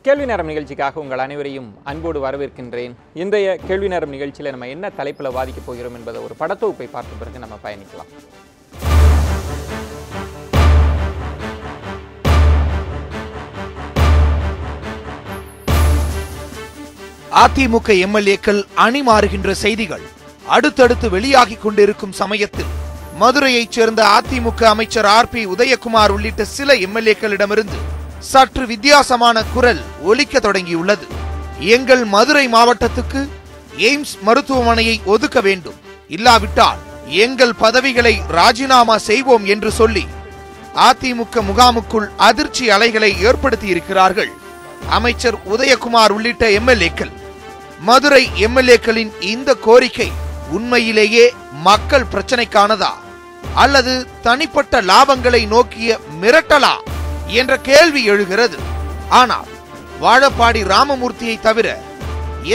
கேள்வி நேரம் நிகழ்ச்சிக்காக உங்கள் அனைவரையும் அன்போடு வரவேற்கின்றேன். இன்றைய கேள்வி நேரம் நிகழ்ச்சியில் நம்ம என்ன தலைப்பில் வாதிக்க போகிறோம் என்பதை ஒரு படத்தொகுப்பை பார்த்த பிறகு நம்ம பயணிக்கலாம். அதிமுக எம்எல்ஏக்கள் அணி மாறுகின்ற செய்திகள் அடுத்தடுத்து வெளியாகிக் கொண்டிருக்கும் சமயத்தில் மதுரையைச் சேர்ந்த அதிமுக அமைச்சர் RP உதயகுமார் உள்ளிட்ட சில எம்எல்ஏக்களிடமிருந்து சற்று வித்தியாசமான குரல் ஒலிக்க தொடங்கியுள்ளது. எங்கள் மதுரை மாவட்டத்துக்கு எய்ம்ஸ் மருத்துவமனையை ஒதுக்க வேண்டும், இல்லாவிட்டால் எங்கள் பதவிகளை ராஜினாமா செய்வோம் என்று சொல்லி அதிமுக முகாமுக்குள் அதிர்ச்சி அலைகளை ஏற்படுத்தி இருக்கிறார்கள் அமைச்சர் உதயகுமார் உள்ளிட்ட எம்எல்ஏக்கள். மதுரை எம்எல்ஏக்களின் இந்த கோரிக்கை உண்மையிலேயே மக்கள் பிரச்சனைக்கானதா அல்லது தனிப்பட்ட லாபங்களை நோக்கிய மிரட்டலா என்ற கேள்வி எழுகிறது. ஆனால் வாழப்பாடி ராமமூர்த்தியை தவிர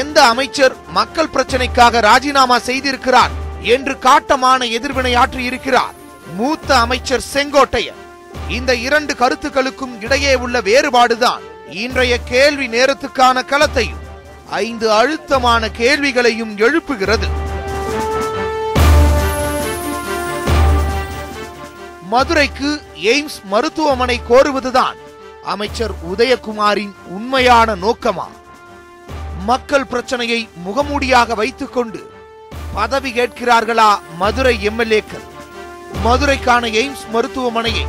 எந்த அமைச்சர் மக்கள் பிரச்சனைக்காக ராஜினாமா செய்திருக்கிறார் என்று காட்டமான எதிர்வினை ஆற்றியிருக்கிறார் மூத்த அமைச்சர் செங்கோட்டையன். இந்த இரண்டு கருத்துக்களுக்கும் இடையே உள்ள வேறுபாடுதான் இன்றைய கேள்வி நேரத்துக்கான களத்தையும் 5 அழுத்தமான கேள்விகளையும் எழுப்புகிறது. மதுரைக்கு எய்ம்ஸ் மருத்துவமனை கோருவதுதான் அமைச்சர் உதயகுமாரின் உண்மையான நோக்கமா? மக்கள் பிரச்சனையை முகமூடியாக வைத்துக் கொண்டு பதவி கேட்கிறார்களா மதுரை எம்எல்ஏக்கள்? மதுரைக்கான எய்ம்ஸ் மருத்துவமனையை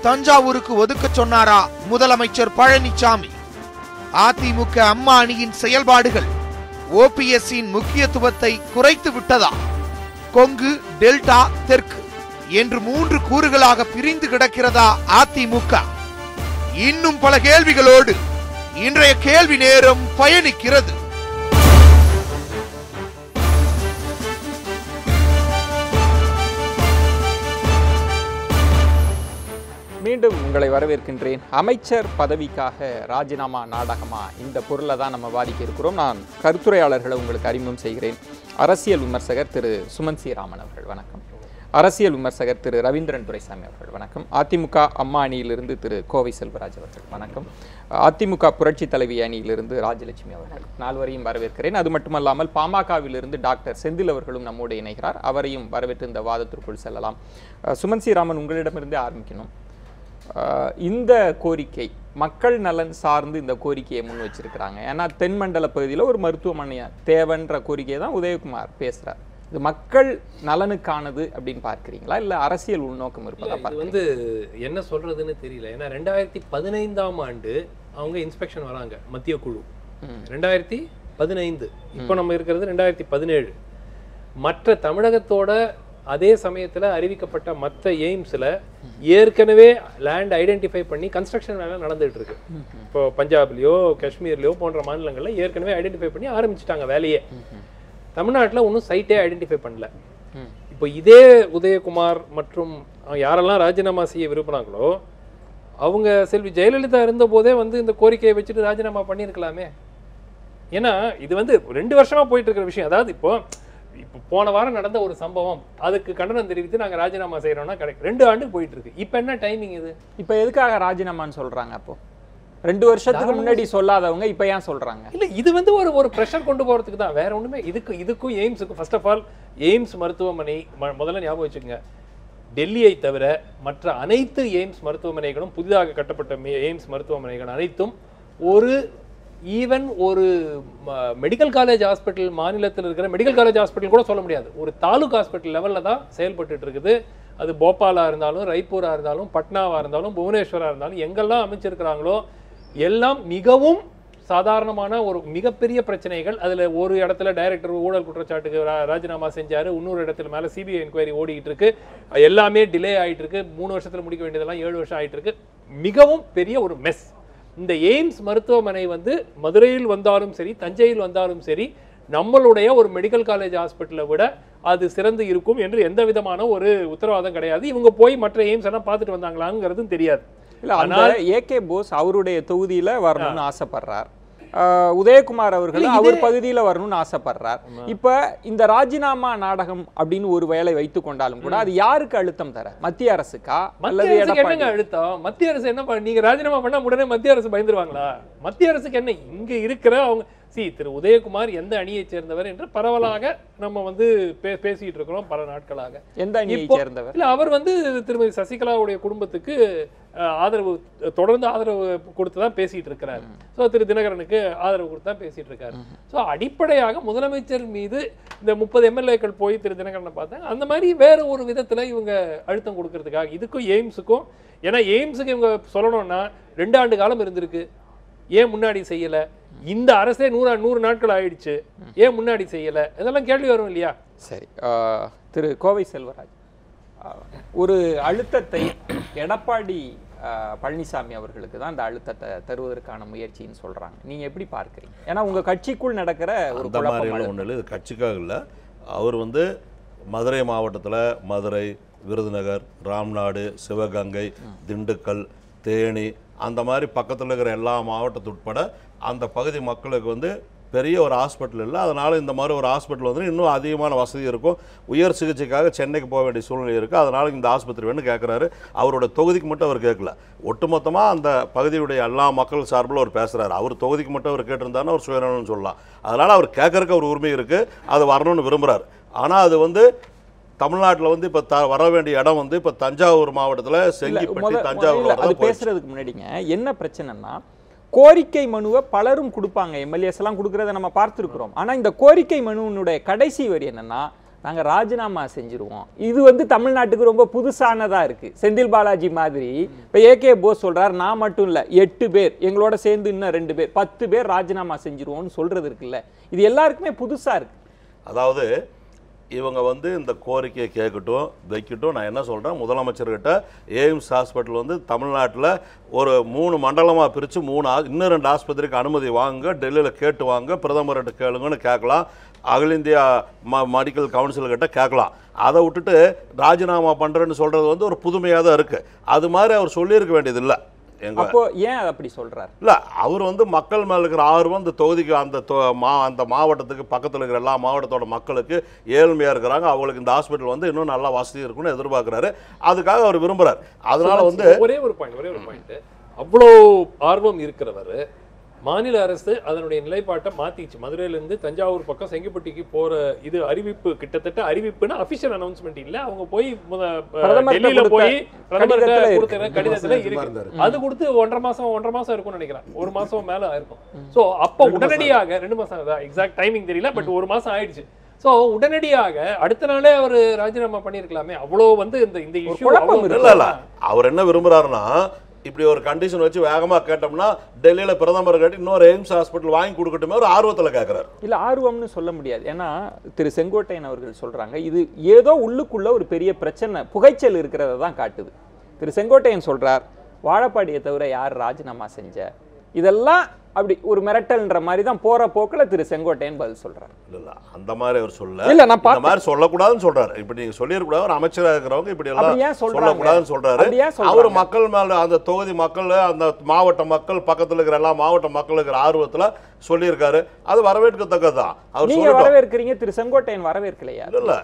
தஞ்சாவூருக்கு ஒதுக்க சொன்னாரா முதலமைச்சர் பழனிசாமி? அதிமுக அம்மா அணியின் செயல்பாடுகள் OPS-இன் முக்கியத்துவத்தை குறைத்து விட்டதா? கொங்கு, டெல்டா, தெற்கு என்று 3 கூறுகளாக பிரிந்து கிடக்கிறதா அதிமுக? இன்னும் பல கேள்விகளோடு இன்றைய கேள்வி நேரம் பயணிக்கிறது. மீண்டும் உங்களை வரவேற்கின்றேன். அமைச்சர் பதவிக்காக ராஜினாமா நாடகமா, இந்த பொருளை தான் நம்ம வாதிக்க இருக்கிறோம். நான் கருத்துரையாளர்களை உங்களுக்கு அறிமுகம் செய்கிறேன். அரசியல் விமர்சகர் திரு சுமன் சி ராமன் அவர்கள் வணக்கம். அரசியல் விமர்சகர் திரு ரவீந்திரன் துரைசாமி அவர்கள் வணக்கம். அதிமுக அம்மா அணியிலிருந்து திரு கோவை செல்வராஜ் அவர்கள் வணக்கம். அதிமுக புரட்சி தலைவி அணியிலிருந்து ராஜலட்சுமி அவர்கள், நால்வரையும் வரவேற்கிறேன். அது மட்டுமல்லாமல் பாமகவிலிருந்து டாக்டர் செந்தில் அவர்களும் நம்மோடு இணைகிறார். அவரையும் வரவேற்று இந்த வாதத்திற்குள் செல்லலாம். சுமன் சி ராமன், உங்களிடமிருந்தே ஆரம்பிக்கணும். இந்த கோரிக்கை மக்கள் நலன் சார்ந்து இந்த கோரிக்கையை முன் வச்சிருக்கிறாங்க. ஏன்னா தென்மண்டல பகுதியில் ஒரு மருத்துவமனை தேவைன்ற கோரிக்கையை தான் உதயகுமார் பேசுறார். இது மக்கள் நலனுக்கானது அப்படின்னு பார்க்கிறீங்களா, இல்ல அரசியல் உள்நோக்கம் இருப்பதா? இது என்ன சொல்றதுன்னு தெரியல. ஏன்னா 2015ஆம் ஆண்டு அவங்க இன்ஸ்பெக்ஷன் வராங்க மத்திய குழு. 2015, இப்போ நம்ம இருக்கிறது 2017. மற்ற தமிழகத்தோட அதே சமயத்துல அறிவிக்கப்பட்ட மற்ற எய்ம்ஸ்ல ஏற்கனவே லேண்ட் ஐடென்டிஃபை பண்ணி கன்ஸ்ட்ரக்ஷன் வேலை நடந்துட்டு இருக்கு. இப்போ பஞ்சாப்லயோ காஷ்மீர்லயோ போன்ற மாநிலங்கள்ல ஏற்கனவே ஐடென்டிஃபை பண்ணி ஆரம்பிச்சுட்டாங்க வேலையே. தமிழ்நாட்டில் ஒன்றும் சைட்டே ஐடென்டிஃபை பண்ணல. இப்போ இதே உதயகுமார் மற்றும் யாரெல்லாம் ராஜினாமா செய்ய விரும்புகிறாங்களோ அவங்க செல்வி ஜெயலலிதா இருந்த போதே இந்த கோரிக்கையை வச்சுட்டு ராஜினாமா பண்ணியிருக்கலாமே. ஏன்னா இது 2 வருஷமா போயிட்டு இருக்கிற விஷயம். அதாவது இப்போ போன வாரம் நடந்த ஒரு சம்பவம், அதுக்கு கண்டனம் தெரிவித்து நாங்கள் ராஜினாமா செய்யறோம்னா கிடைக்கும். 2 ஆண்டுக்கு போயிட்டு இருக்கு. இப்போ என்ன டைமிங் இது? இப்போ எதுக்காக ராஜினாமான்னு சொல்றாங்க? அப்போ 2 வருஷத்துக்கு முன்னாடி சொல்லாதவங்க இப்ப ஏன் சொல்றாங்க? இல்ல, இது ஒரு பிரஷர் கொண்டு போறதுக்கு தான், வேற ஒண்ணுமே. இதுக்கும் எய்ம்ஸுக்கும் ஃபர்ஸ்ட் ஆஃப் ஆல் எய்ம்ஸ் மருத்துவமனை முதல்ல ஞாபகம் வச்சுக்கோங்க. டெல்லியை தவிர மற்ற அனைத்து எய்ம்ஸ் மருத்துவமனைகளும், புதிதாக கட்டப்பட்ட எய்ம்ஸ் மருத்துவமனைகள் அனைத்தும் ஒரு மெடிக்கல் காலேஜ் ஹாஸ்பிட்டல், மாநிலத்தில் இருக்கிற மெடிக்கல் காலேஜ் ஹாஸ்பிட்டல் கூட சொல்ல முடியாது, ஒரு தாலுக் ஹாஸ்பிட்டல் லெவல்ல தான் செயல்பட்டு இருக்குது. அது போபாலா இருந்தாலும், ராய்ப்பூரா இருந்தாலும், பட்னாவா இருந்தாலும், புவனேஸ்வரா இருந்தாலும், எங்கெல்லாம் அமைச்சிருக்கிறாங்களோ எல்லாம் மிகவும் சாதாரணமான ஒரு மிகப்பெரிய பிரச்சனைகள். அதுல ஒரு இடத்துல டைரக்டர் ஊழல் குற்றச்சாட்டுக்கு ராஜினாமா செஞ்சாரு, இன்னொரு இடத்துல மேல CBI என்கொயரி ஓடிக்கிட்டு இருக்கு. எல்லாமே டிலே ஆயிட்டு இருக்கு. 3 வருஷத்துல முடிக்க வேண்டியதெல்லாம் 7 வருஷம் ஆயிட்டு இருக்கு. மிகவும் பெரிய ஒரு மெஸ். இந்த எய்ம்ஸ் மருத்துவமனை மதுரையில் வந்தாலும் சரி, தஞ்சையில் வந்தாலும் சரி, நம்மளுடைய ஒரு மெடிக்கல் காலேஜ் ஹாஸ்பிட்டலை விட அது சிறந்து இருக்கும் என்று எந்த விதமான ஒரு உத்தரவாதம் கிடையாது. இவங்க போய் மற்ற எய்ம்ஸ் எல்லாம் பார்த்துட்டு வந்தாங்களாங்கிறதும் தெரியாது. இல்ல, ஆனால் AK போஸ் அவருடைய தொகுதியில வரணும்னு ஆசைப்படுறார். உதயகுமார் அவர்கள் அவர் பகுதியில் வரணும்னு ஆசைப்படுறார். இப்ப இந்த ராஜினாமா நாடகம் அப்படின்னு ஒரு வேளை வைத்துக் கொண்டாலும் கூட அது யாருக்கு அழுத்தம் தர? மத்திய அரசுக்கா அல்லது என்னங்க அழுத்தம்? மத்திய அரசு என்ன நீங்க ராஜினாமா பண்ணா உடனே மத்திய அரசு பயந்துருவாங்களா? மத்திய அரசுக்கு என்ன இங்க இருக்கிற அவங்க திரு உதயகுமார் எந்த அணியை சேர்ந்தவர் என்று பரவலாக நம்ம வந்து பேசிட்டு இருக்கிறோம் பல நாட்களாக. எந்த அணியை சேர்ந்தவர்? இல்ல, அவர் வந்து திருமதி சசிகலாவுடைய குடும்பத்துக்கு ஆதரவு தொடர்ந்து ஆதரவு கொடுத்துதான் பேசிட்டு இருக்கிறார். ஸோ திரு தினகரனுக்கு ஆதரவு கொடுத்துதான் பேசிட்டு இருக்காரு. ஸோ அடிப்படையாக முதலமைச்சர் மீது இந்த 30 எம்எல்ஏக்கள் போய் திரு தினகரனை பார்த்தாங்க. அந்த மாதிரி வேற ஒரு விதத்துல இவங்க அழுத்தம் கொடுக்கறதுக்காக இதுக்கும் எய்ம்ஸுக்கும், ஏன்னா எய்ம்ஸுக்கு இவங்க சொல்லணும்னா 2 ஆண்டு காலம் இருந்திருக்கு, ஏன் முன்னாடி செய்யல? இந்த அரசே 100 நாட்கள் ஆயிடுச்சு, ஏன் முன்னாடி செய்யல? இதெல்லாம் கேள்வி வரும் இல்லையா? சரி, திரு கோவை செல்வராஜ், ஒரு அழுத்தத்தை எடப்பாடி பழனிசாமி அவர்களுக்கு தான் அந்த அழுத்தத்தை தருவதற்கான முயற்சின்னு சொல்றாங்க. நீங்க எப்படி பார்க்குறீங்க? ஏன்னா உங்க கட்சிக்குள் நடக்கிற ஒரு ஒன்றும் இல்லை, இது கட்சிக்காக இல்லை. அவர் வந்து மதுரை மாவட்டத்தில் மதுரை, விருதுநகர், ராம்நாடு, சிவகங்கை, திண்டுக்கல், தேனி அந்த மாதிரி பக்கத்தில் இருக்கிற எல்லா மாவட்டத்து உட்பட அந்த பகுதி மக்களுக்கு வந்து பெரிய ஒரு ஹாஸ்பிட்டல் இல்லை. அதனால் இந்த மாதிரி ஒரு ஹாஸ்பிட்டல் வந்து இன்னும் அதிகமான வசதி இருக்கும். உயர் சிகிச்சைக்காக சென்னைக்கு போக வேண்டிய சூழ்நிலை இருக்குது. அதனால் இந்த ஆஸ்பத்திரி வேணும்னு கேட்குறாரு. அவரோட தொகுதிக்கு மட்டும் அவர் கேட்கல, ஒட்டுமொத்தமாக அந்த பகுதியுடைய எல்லா மக்கள் சார்பில் அவர் பேசுகிறாரு. அவர் தொகுதிக்கு மட்டும் அவர் கேட்டிருந்தாருன்னு அவர் சுயநலம்னு சொல்லலாம். அதனால் அவர் கேட்கறதுக்கு ஒரு உரிமை இருக்குது, அது வரணும்னு விரும்புகிறார். ஆனால் அது வந்து தமிழ்நாட்டில் வந்து இப்போ வர வேண்டிய இடம் வந்து இப்போ தஞ்சாவூர் மாவட்டத்தில் செங்கிப்பட்டி, தஞ்சாவூர். அது பேசுறதுக்கு முன்னாடிங்க என்ன பிரச்சனைன்னா, கோரிக்கை மனுவை பலரும் கொடுப்பாங்க, எம்எல்ஏஸ் எல்லாம் கொடுக்கறத நம்ம பார்த்துருக்கிறோம். ஆனால் இந்த கோரிக்கை மனுவினுடைய கடைசி வரி என்னன்னா, நாங்கள் ராஜினாமா செஞ்சிருவோம். இது வந்து தமிழ்நாட்டுக்கு ரொம்ப புதுசானதாக இருக்குது. செந்தில் பாலாஜி மாதிரி இப்போ ஏகே போஸ் சொல்கிறார், நான் மட்டும் இல்லை 8 பேர் எங்களோட சேர்ந்து இன்னும் 2 பேர் 10 பேர் ராஜினாமா செஞ்சிருவோம்னு சொல்கிறது இருக்குல்ல, இது எல்லாருக்குமே புதுசாக இருக்குது. அதாவது இவங்க வந்து இந்த கோரிக்கையை கேட்கட்டும் வைக்கட்டும். நான் என்ன சொல்கிறேன், முதலமைச்சர்கிட்ட எய்ம்ஸ் ஹாஸ்பிட்டல் வந்து தமிழ்நாட்டில் ஒரு 3 மண்டலமாக பிரித்து இன்னும் 2 ஆஸ்பத்திரிக்கு அனுமதி வாங்க, டெல்லியில் கேட்டு வாங்க, பிரதமர்கிட்ட கேளுங்கன்னு கேட்கலாம், அகில இந்தியா மெடிக்கல் கவுன்சில்கிட்ட கேட்கலாம். அதை விட்டுட்டு ராஜினாமா பண்ணுறேன்னு சொல்கிறது வந்து ஒரு புதுமையாக தான் இருக்குது. அது மாதிரி அவர் சொல்லியிருக்க வேண்டியதில்லை. அப்போ ஏன் அப்படி சொல்றாரு? இல்ல, அவர் வந்து மக்கள் மேல இருக்கிற ஆர்வம் இந்த தொகுதிக்கு அந்த மாவட்டத்துக்கு பக்கத்துல இருக்கிற எல்லா மாவட்டத்தோட மக்களுக்கு ஏழ்மையா இருக்கிறாங்க, அவங்களுக்கு இந்த ஹாஸ்பிட்டல் வந்து இன்னும் நல்லா வசதி இருக்குன்னு எதிர்பார்க்கிறாரு. அதுக்காக அவர் விரும்புறாரு. அதனால வந்து ஒரே ஒரு பாயிண்ட், அவ்வளோ ஆர்வம் இருக்கிறவர் மாநில அரசு அதனுடைய நிலைப்பாட்டை மாத்திச்சு. மதுரையிலிருந்து தஞ்சாவூர் பக்கம் செங்கிப்பட்டிக்கு போற இது அறிவிப்பு, கிட்டத்தட்ட அறிவிப்புன்னா அபிஷியல் அனௌன்ஸ்மெண்ட் இல்ல, அவங்க போய் டெல்லியில போய் பிரதமர்கிட்ட கொடுத்த கடிதத்துல இருக்கு. அது கொடுத்து 1.5 மாசம் இருக்கும்னு நினைக்கிறேன், 1 மாசம் மேல இருக்கும். சோ அப்ப உடனடியாக 2 மாசம் தான், எக்ஸாக்ட் டைமிங் தெரியல, பட் 1 மாசம் ஆயிடுச்சு. சோ உடனடியாக அடுத்த நாளே அவர் ராஜினாமா பண்ணிருக்கலாமே. அவ்வளவு வந்து இந்த இஷ்யூ இல்ல, அவர் என்ன விரும்புறாருன்னா, இப்படி ஒரு கண்டிஷன் வச்சு வேகமா கேட்டோம்னா டெல்லியில பிரதமர் கேட்டு இன்னொரு எய்ம்ஸ் ஹாஸ்பிட்டல் வாங்கி கொடுக்கட்டுமே ஒரு ஆர்வத்தில் கேட்கிறார். இல்ல, ஆர்வம்னு சொல்ல முடியாது. ஏன்னா திரு செங்கோட்டையன் அவர்கள் சொல்றாங்க, இது ஏதோ உள்ளுக்குள்ள ஒரு பெரிய பிரச்சனை, புகைச்சல் இருக்கிறத தான் காட்டுது. திரு செங்கோட்டையன் சொல்றார், வாழப்பாடியை தவிர யார் ராஜினாமா செஞ்ச, இதெல்லாம் அப்படி ஒரு மிரட்டல்ன்ற மாதிரி தான் போற போக்குல திரு செங்கோட்டையன் பதில் சொல்றாரு. இல்ல, அந்த மாதிரி அவர் சொல்ல இல்ல, நான் இந்த மாதிரி சொல்லக்கூடாதுன்னு சொல்றாரு. இப்படி நீங்க சொல்லிடக்கூடாது, ஒரு அமைச்சராக இருக்கிறவங்க இப்படி எல்லாம் சொல்லக்கூடாதுன்னு சொல்றாரு. அவர் மக்கள் மேல, அந்த தொகுதி மக்கள், அந்த மாவட்ட மக்கள், பக்கத்துல இருக்கிற எல்லா மாவட்ட மக்கள் இருக்கிற ஆர்வத்துல சொல்லியிருக்காரு. அது வரவேற்கத்தக்கதான். அவர் நீங்க வரவேற்கிறீங்க, திரு செங்கோட்டையன் வரவேற்கலையா? இல்ல,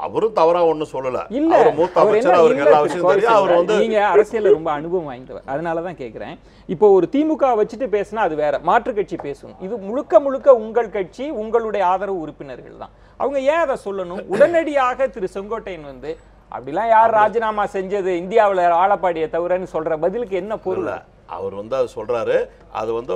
அவரும் தவறா ஒன்னும் சொல்லல. இல்ல, மூத்த அமைச்சர், அவருக்கு எல்லா விஷயம் தெரியும். அவர் வந்து நீங்க அரசியல்ல ரொம்ப அனுபவம் வாய்ந்தவர், அதனாலதான் கேக்குறேன். இப்போ ஒரு திமுக வச்சுட்டு பேசினா அது வேற, மாற்று கட்சி பேசணும். இது முழுக்க உங்கள் கட்சி, உங்களுடைய ஆதரவு உறுப்பினர்கள் தான். அவங்க ஏன் அதை சொல்லணும்? உடனடியாக திரு செங்கோட்டையன் வந்து அப்படிலாம் யார் ராஜினாமா செஞ்சது இந்தியாவில் ஆளப்பாடியை தவிரன்னு சொல்ற பதிலுக்கு என்ன பொருள்? அவர் வந்து அது சொல்றாரு, அது வந்து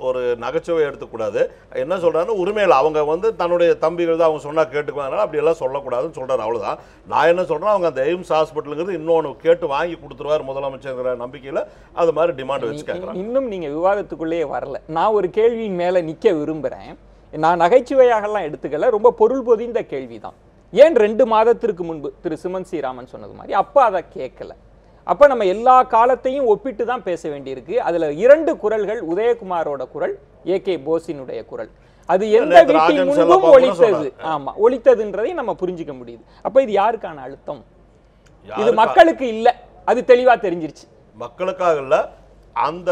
ஒரு நகைச்சுவை எடுத்துக்கூடாது. என்ன சொல்றாருன்னு உரிமையில் அவங்க வந்து தன்னுடைய தம்பிகள் தான் அவங்க சொன்னா கேட்டுக்குவாங்க, அப்படி எல்லாம் சொல்லக்கூடாதுன்னு சொல்றாரு. அவ்வளவுதான். நான் என்ன சொல்றேன், அவங்க அந்த எய்ம்ஸ் ஹாஸ்பிட்டலுங்கிறது இன்னொன்று கேட்டு வாங்கி கொடுத்துருவார் முதலமைச்சர் நம்பிக்கையில் அது மாதிரி டிமாண்ட் வச்சு கேட்கறாங்க. இன்னும் நீங்க விவாதத்துக்குள்ளேயே வரல. நான் ஒரு கேள்வியின் மேல நிக்க விரும்புறேன். நான் நகைச்சுவையாகலாம் எடுத்துக்கல, ரொம்ப பொருள் பொதிந்த கேள்விதான். ஏன் 2 மாதத்திற்கு முன்பு திரு சிமன் ஸ்ரீராமன் சொன்னது மாதிரி அப்ப அதை கேட்கல? அப்ப நம்ம எல்லா காலத்தையும் ஒப்பிட்டு தான் பேச வேண்டியிருக்கு. அதுல 2 குரல்கள், உதயகுமாரோட குரல், ஏகே போஸினுடைய குரல். அது எந்த வீட்டின் முன்பும் ஒலித்தது. ஆமா, ஒலித்ததுன்றதை நம்ம புரிஞ்சுக்க முடியுது. அப்ப இது யாருக்கான அழுத்தம்? இது மக்களுக்கு இல்ல, அது தெளிவா தெரிஞ்சிருச்சு. மக்களுக்காக இல்ல, அந்த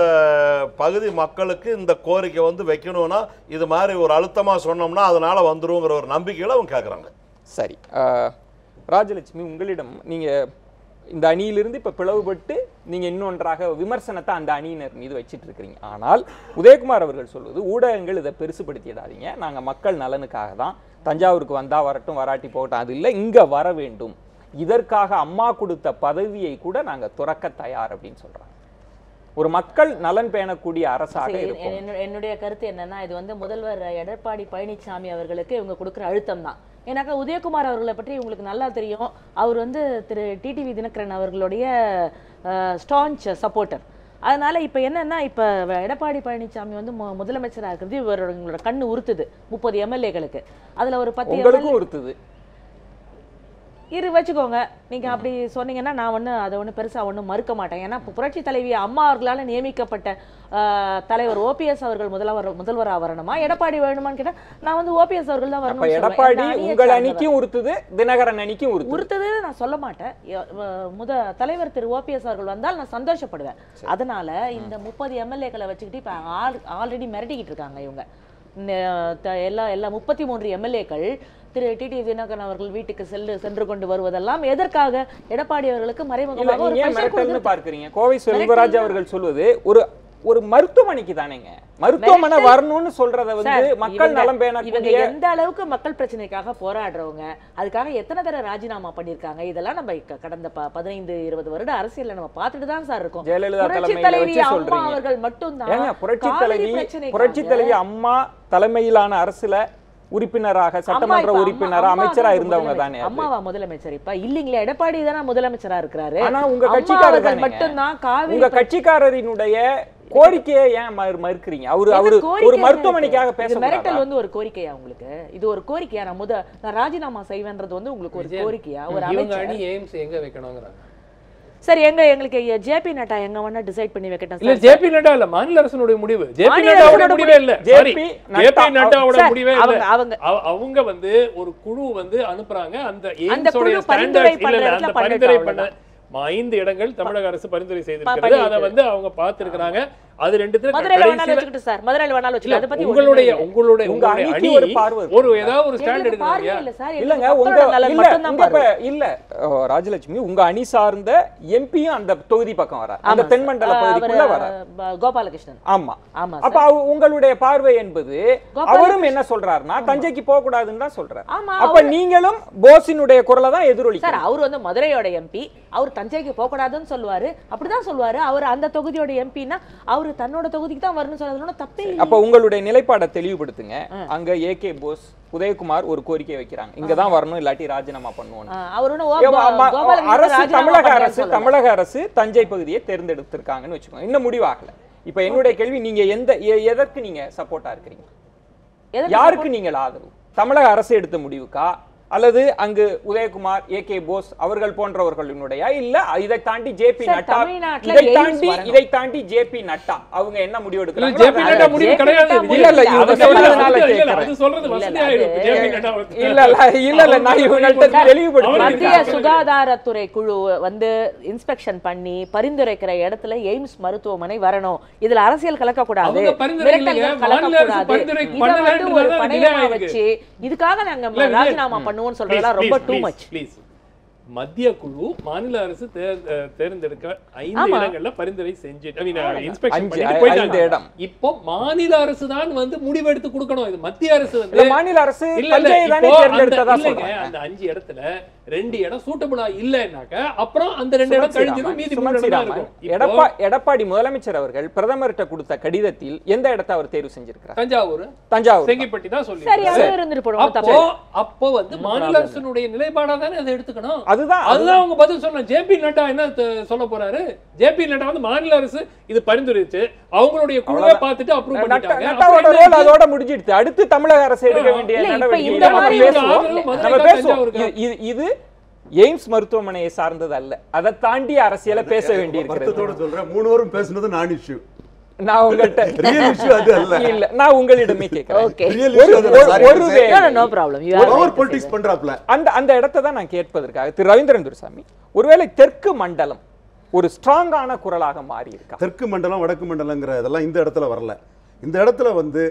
பகுதி மக்களுக்கு இந்த கோரிக்கை வந்து வைக்கணும்னா இது மாதிரி ஒரு அழுத்தமாக சொன்னோம்னா அதனால வந்துருங்கிற ஒரு நம்பிக்கையில் அவங்க கேட்குறாங்க. சரி, ராஜலட்சுமி, உங்களிடம் நீங்கள் இந்த அணியிலிருந்து இப்போ பிளவுபட்டு நீங்கள் இன்னொன்றாக விமர்சனத்தை அந்த அணியினர் மீது வச்சிட்டு இருக்கிறீங்க. ஆனால் உதயகுமார் அவர்கள் சொல்வது, ஊடகங்கள் இதை பெருசுபடுத்திடாதீங்க, நாங்கள் மக்கள் நலனுக்காக தான், தஞ்சாவூருக்கு வந்தா வரட்டும் வராட்டி போகட்டும் அது இல்லை, இங்கே வர வேண்டும், இதற்காக அம்மா கொடுத்த பதவியை கூட நாங்கள் துறக்க தயார் அப்படின்னு சொல்கிறாங்க. ஒரு மக்கள் நலன் பேணக்கூடிய அரசாக இருக்கும். என்னுடைய கருத்து என்னன்னா, இது வந்து முதல்வர் எடப்பாடி பழனிசாமி அவர்களுக்கு இவங்க கொடுக்குற அழுத்தம் தான். ஏன்னாக்கா உதயகுமார் அவர்களை பற்றி உங்களுக்கு நல்லா தெரியும். அவர் வந்து திரு டிடிவி தினகரன் அவர்களுடைய ஸ்டான்ச் சப்போர்ட்டர். அதனால இப்போ என்னன்னா, இப்போ எடப்பாடி பழனிசாமி வந்து முதலமைச்சராக இருக்கிறது இவரோட கண்ணு உறுத்துது 30 எம்எல்ஏகளுக்கு. அதில் ஒரு 10 எம்எல்ஏ உறுத்துது வச்சுக்கோங்க. நீங்க அப்படி சொன்னீங்கன்னா நான் அதை பெருசா மறுக்க மாட்டேன். ஏன்னா புரட்சி தலைவி அம்மா அவர்களால் நியமிக்கப்பட்ட தலைவர் ஓபிஎஸ் அவர்கள் முதல்வராக வரணுமா, எடப்பாடி வேணுமான்னு கேட்டா நான் ஓபிஎஸ் அவர்கள் தான் வரணும். எடப்பாடி உங்கள் அணிக்கும் உறுத்துது, தினகரன் அணிக்கும் உறுத்துது நான் சொல்ல மாட்டேன். தலைவர் திரு ஓபிஎஸ் அவர்கள் வந்தால் நான் சந்தோஷப்படுவேன். அதனால இந்த 30 எம்எல்ஏக்களை வச்சுக்கிட்டு இப்ப ஆல்ரெடி மிரட்டிக்கிட்டு இருக்காங்க இவங்க. எல்லா 33 எம்எல்ஏக்கள் திரு டிடி தினகரன் அவர்கள் வீட்டுக்கு சென்று கொண்டு வருவதெல்லாம் எதற்காக? எடப்பாடி அவர்களுக்கு மறைமுகமாக ஒரு பிரஷர் பார்க்கிறீங்க. கோவை செல்வராஜ் அவர்கள் சொல்வது ஒரு மருத்துவமனைக்கு தானேங்க, மருத்துவமனை வரணும்னு சொல்றத வந்து மக்கள் நலம் பேணக்கூடிய எந்த அளவுக்கு மக்கள் பிரச்சனைக்காக போராடுறவங்க, அதுக்காக எத்தனை தடவை ராஜினாமா பண்ணிருக்காங்க, இதெல்லாம் நம்ம கடந்த 15-20 வருட அரசியல்ல நம்ம பார்த்துட்டு தான் சார் இருக்கோம். ஜெயலலிதா தலைமையில அம்மா அவர்கள் மட்டும் தான் புரட்சி தலைவி அம்மா தலைமையிலான அரசுல உறுப்பினராக, சட்டமன்ற உறுப்பினரா, அமைச்சரா இருந்தவங்க தானே. அம்மாவா முதலமைச்சர்? இப்ப இல்லீங்களா, எடப்பாடி தானே முதலமைச்சரா இருக்கிறாரு. ஆனா உங்க கட்சிக்காரர்கள் மட்டும் தான் உங்க கட்சிக்காரரினுடைய கோரிக்கையை ஏன் மறுக்கிறீங்க? அவரு ஒரு மருத்துவமனைக்காக பேச மிரட்டல் வந்து ஒரு கோரிக்கையா உங்களுக்கு? இது ஒரு கோரிக்கையா? நான் ராஜினாமா செய்வேன்றது வந்து உங்களுக்கு ஒரு கோரிக்கையா? ஒரு அமைச்சர் எய்ம்ஸ் எங்க வைக்கணும்ங்கறாங்க. சரி, எங்களுக்கு ஜேபி நட்டா எங்க வேணா டிசைட் பண்ணி வைக்கட்டும். இல்ல ஜேபி நட்டா இல்ல, மாநில அரசுடைய முடிவு. ஜேபி நட்டாவோட முடிவே இல்ல. ஜேபி நட்டாவோட முடிவே இல்ல. அவங்க வந்து ஒரு குழு வந்து அனுப்புறாங்க. அந்த எய்ம்ஸோட ஸ்டாண்டர்ட்ஸ் இல்ல, அந்த பரிந்துரை பண்ண 5 இடங்கள் தமிழக அரசு பரிந்துரை செய்திருக்கிறது. அத வந்து அவங்க பார்த்திருக்காங்க. அது ரெண்டுத்துல உங்களுடைய அணி ஒரு ஏதாவது ஒரு ஸ்டாண்ட் எடுக்கறாங்க இல்லங்க. இல்ல ராஜலட்சுமி, உங்க அணி சார்ந்த எம்பியும் அந்த தொகுதி பக்கம் வர, அந்த தென்மண்டல பகுதிக்குள்ள வர கோபாலகிருஷ்ணன். ஆமா, அப்ப உங்களுடைய பார்வை என்பது அவரும் என்ன சொல்றாருன்னா தஞ்சைக்கு போக கூடாதுன்னு தான் சொல்றாரு. அப்ப நீங்களும் போஸினுடைய குரலை தான் எதிரொலிக்க. அவர் வந்து மதுரையோட எம்பி, அவர் தஞ்சைக்கு போக கூடாதுன்னு சொல்லுவாரு, அப்படிதான் சொல்லுவாரு. அவர் அந்த தொகுதியோட எம்பினா அவரு தன்னோட தொகுதிக்கு தான் வரணும் சொல்றதுனால தப்பே இல்லை. அப்ப உங்களுடைய நிலைப்பாடை தெளிவுபடுத்துங்க. அங்க ஏகே போஸ், உதயகுமார் ஒரு கோரிக்கை வைக்கிறாங்க, இங்கதான் வரணும் இல்லாட்டி ராஜினாமா பண்ணுவோம். தமிழக அரசு தஞ்சை பகுதியை தேர்ந்தெடுத்திருக்காங்கன்னு வச்சுக்கோங்க, இன்னும் முடிவாகல. இப்ப என்னுடைய கேள்வி, நீங்க எதற்கு நீங்க சப்போர்ட்டா இருக்கிறீங்க? யாருக்கு நீங்கள் ஆதரவு? தமிழக அரசு எடுத்த முடிவுக்கா, அல்லது அங்கு உதயகுமார், ஏகே போஸ் அவர்கள் போன்றவர்களுடைய, இல்ல இதை தாண்டி ஜேபி நட்டா, இதை தாண்டி ஜேபி நட்டா அவங்க என்ன முடிவு எடுக்கிறாங்க? ஜேபி நட்டா முடிவு கிடையாது. இல்ல இவங்க சொல்றதுனால கேக்குறேன். அது சொல்றது வசதியாயிடும். ஜேபி நட்டா இல்ல நான் இவங்கள்ட்ட தெளிவுபடுத்துறேன். மத்திய சுகாதாரத்துறை குழு வந்து இன்ஸ்பெக்ஷன் பண்ணி பரிந்துரைக்கிற இடத்துல எய்ம்ஸ் மருத்துவமனை வரணும். இதுல அரசியல் கலக்க கூடாது, இதுக்காக நாங்க ராஜினாமா பண்ணுவோம் சொல்றதெல்லாம் ரொம்ப டூ மச். மத்திய குழு மாநில அரசு தேர்ந்தெடுக்க 5 இடங்கள்ல பரிந்துரை செஞ்சு இன்ஸ்பெக்ஷன் பண்ணிட்டு போயிட்டாங்க. இப்போ மாநில அரசு தான் வந்து முடிவு எடுத்து கொடுக்கணும். இது மத்திய அரசு வந்து மாநில அரசு தஞ்சையை தானே தேர்ந்தெடுத்ததா சொல்றாங்க. அந்த 5 இடத்துல 2 இடம் சூட்டபிளா இல்லைனாக்க அப்புறம் அந்த 2 இடம் கழிஞ்சிரும், மீதி 3 இடம் இருக்கும். எடப்பாடி முதலமைச்சர் அவர்கள் பிரதமர்கிட்ட கொடுத்த கடிதத்தில் எந்த இடத்தை அவர் தேர்வு செஞ்சிருக்கிறார்? தஞ்சாவூர் செங்கிப்பட்டி தான் சொல்லிருக்காங்க. அப்போ வந்து மாநில அரசுடைய நிலைப்பாடா தானே அதை எடுத்துக்கணும். அதுதான் அவங்க பதில் சொன்ன. ஜேபி நட்டா என்ன சொல்ல போறாரு? ஜேபி நட்டா வந்து மாநில அரசு இது பரிந்துரைச்சு அவங்களுடைய குழுவை பார்த்துட்டு அப்ரூவ் பண்ணிட்டாங்க. நட்டாவோட ரோல் அதோட முடிஞ்சிடுச்சு. அடுத்து தமிழக அரசு எடுக்க வேண்டிய நடவடிக்கை இது எய்ம்ஸ் மருத்துவமனையை சார்ந்தது அல்ல, அதை தாண்டி அரசியல பேச வேண்டியிருக்கிறது. சொல்றேன் 3 வாரம் பேசுனது நான் இஷ்யூ. நான் உங்கள்ட்ட ரியல் இஷ்யூ அது அல்ல. இல்ல நான் உங்களிடமே கேக்குறேன். அந்த இடத்தை தான் நான் கேட்பதற்காக திரு ரவீந்திரன் துரைசாமி, ஒருவேளை தெற்கு மண்டலம் ஒரு ஸ்ட்ராங்கான குரலாக மாறி இருக்கா? தெற்கு மண்டலம் வடக்கு மண்டலங்கிற இதெல்லாம் இந்த இடத்துல வரல. இந்த இடத்துல வந்து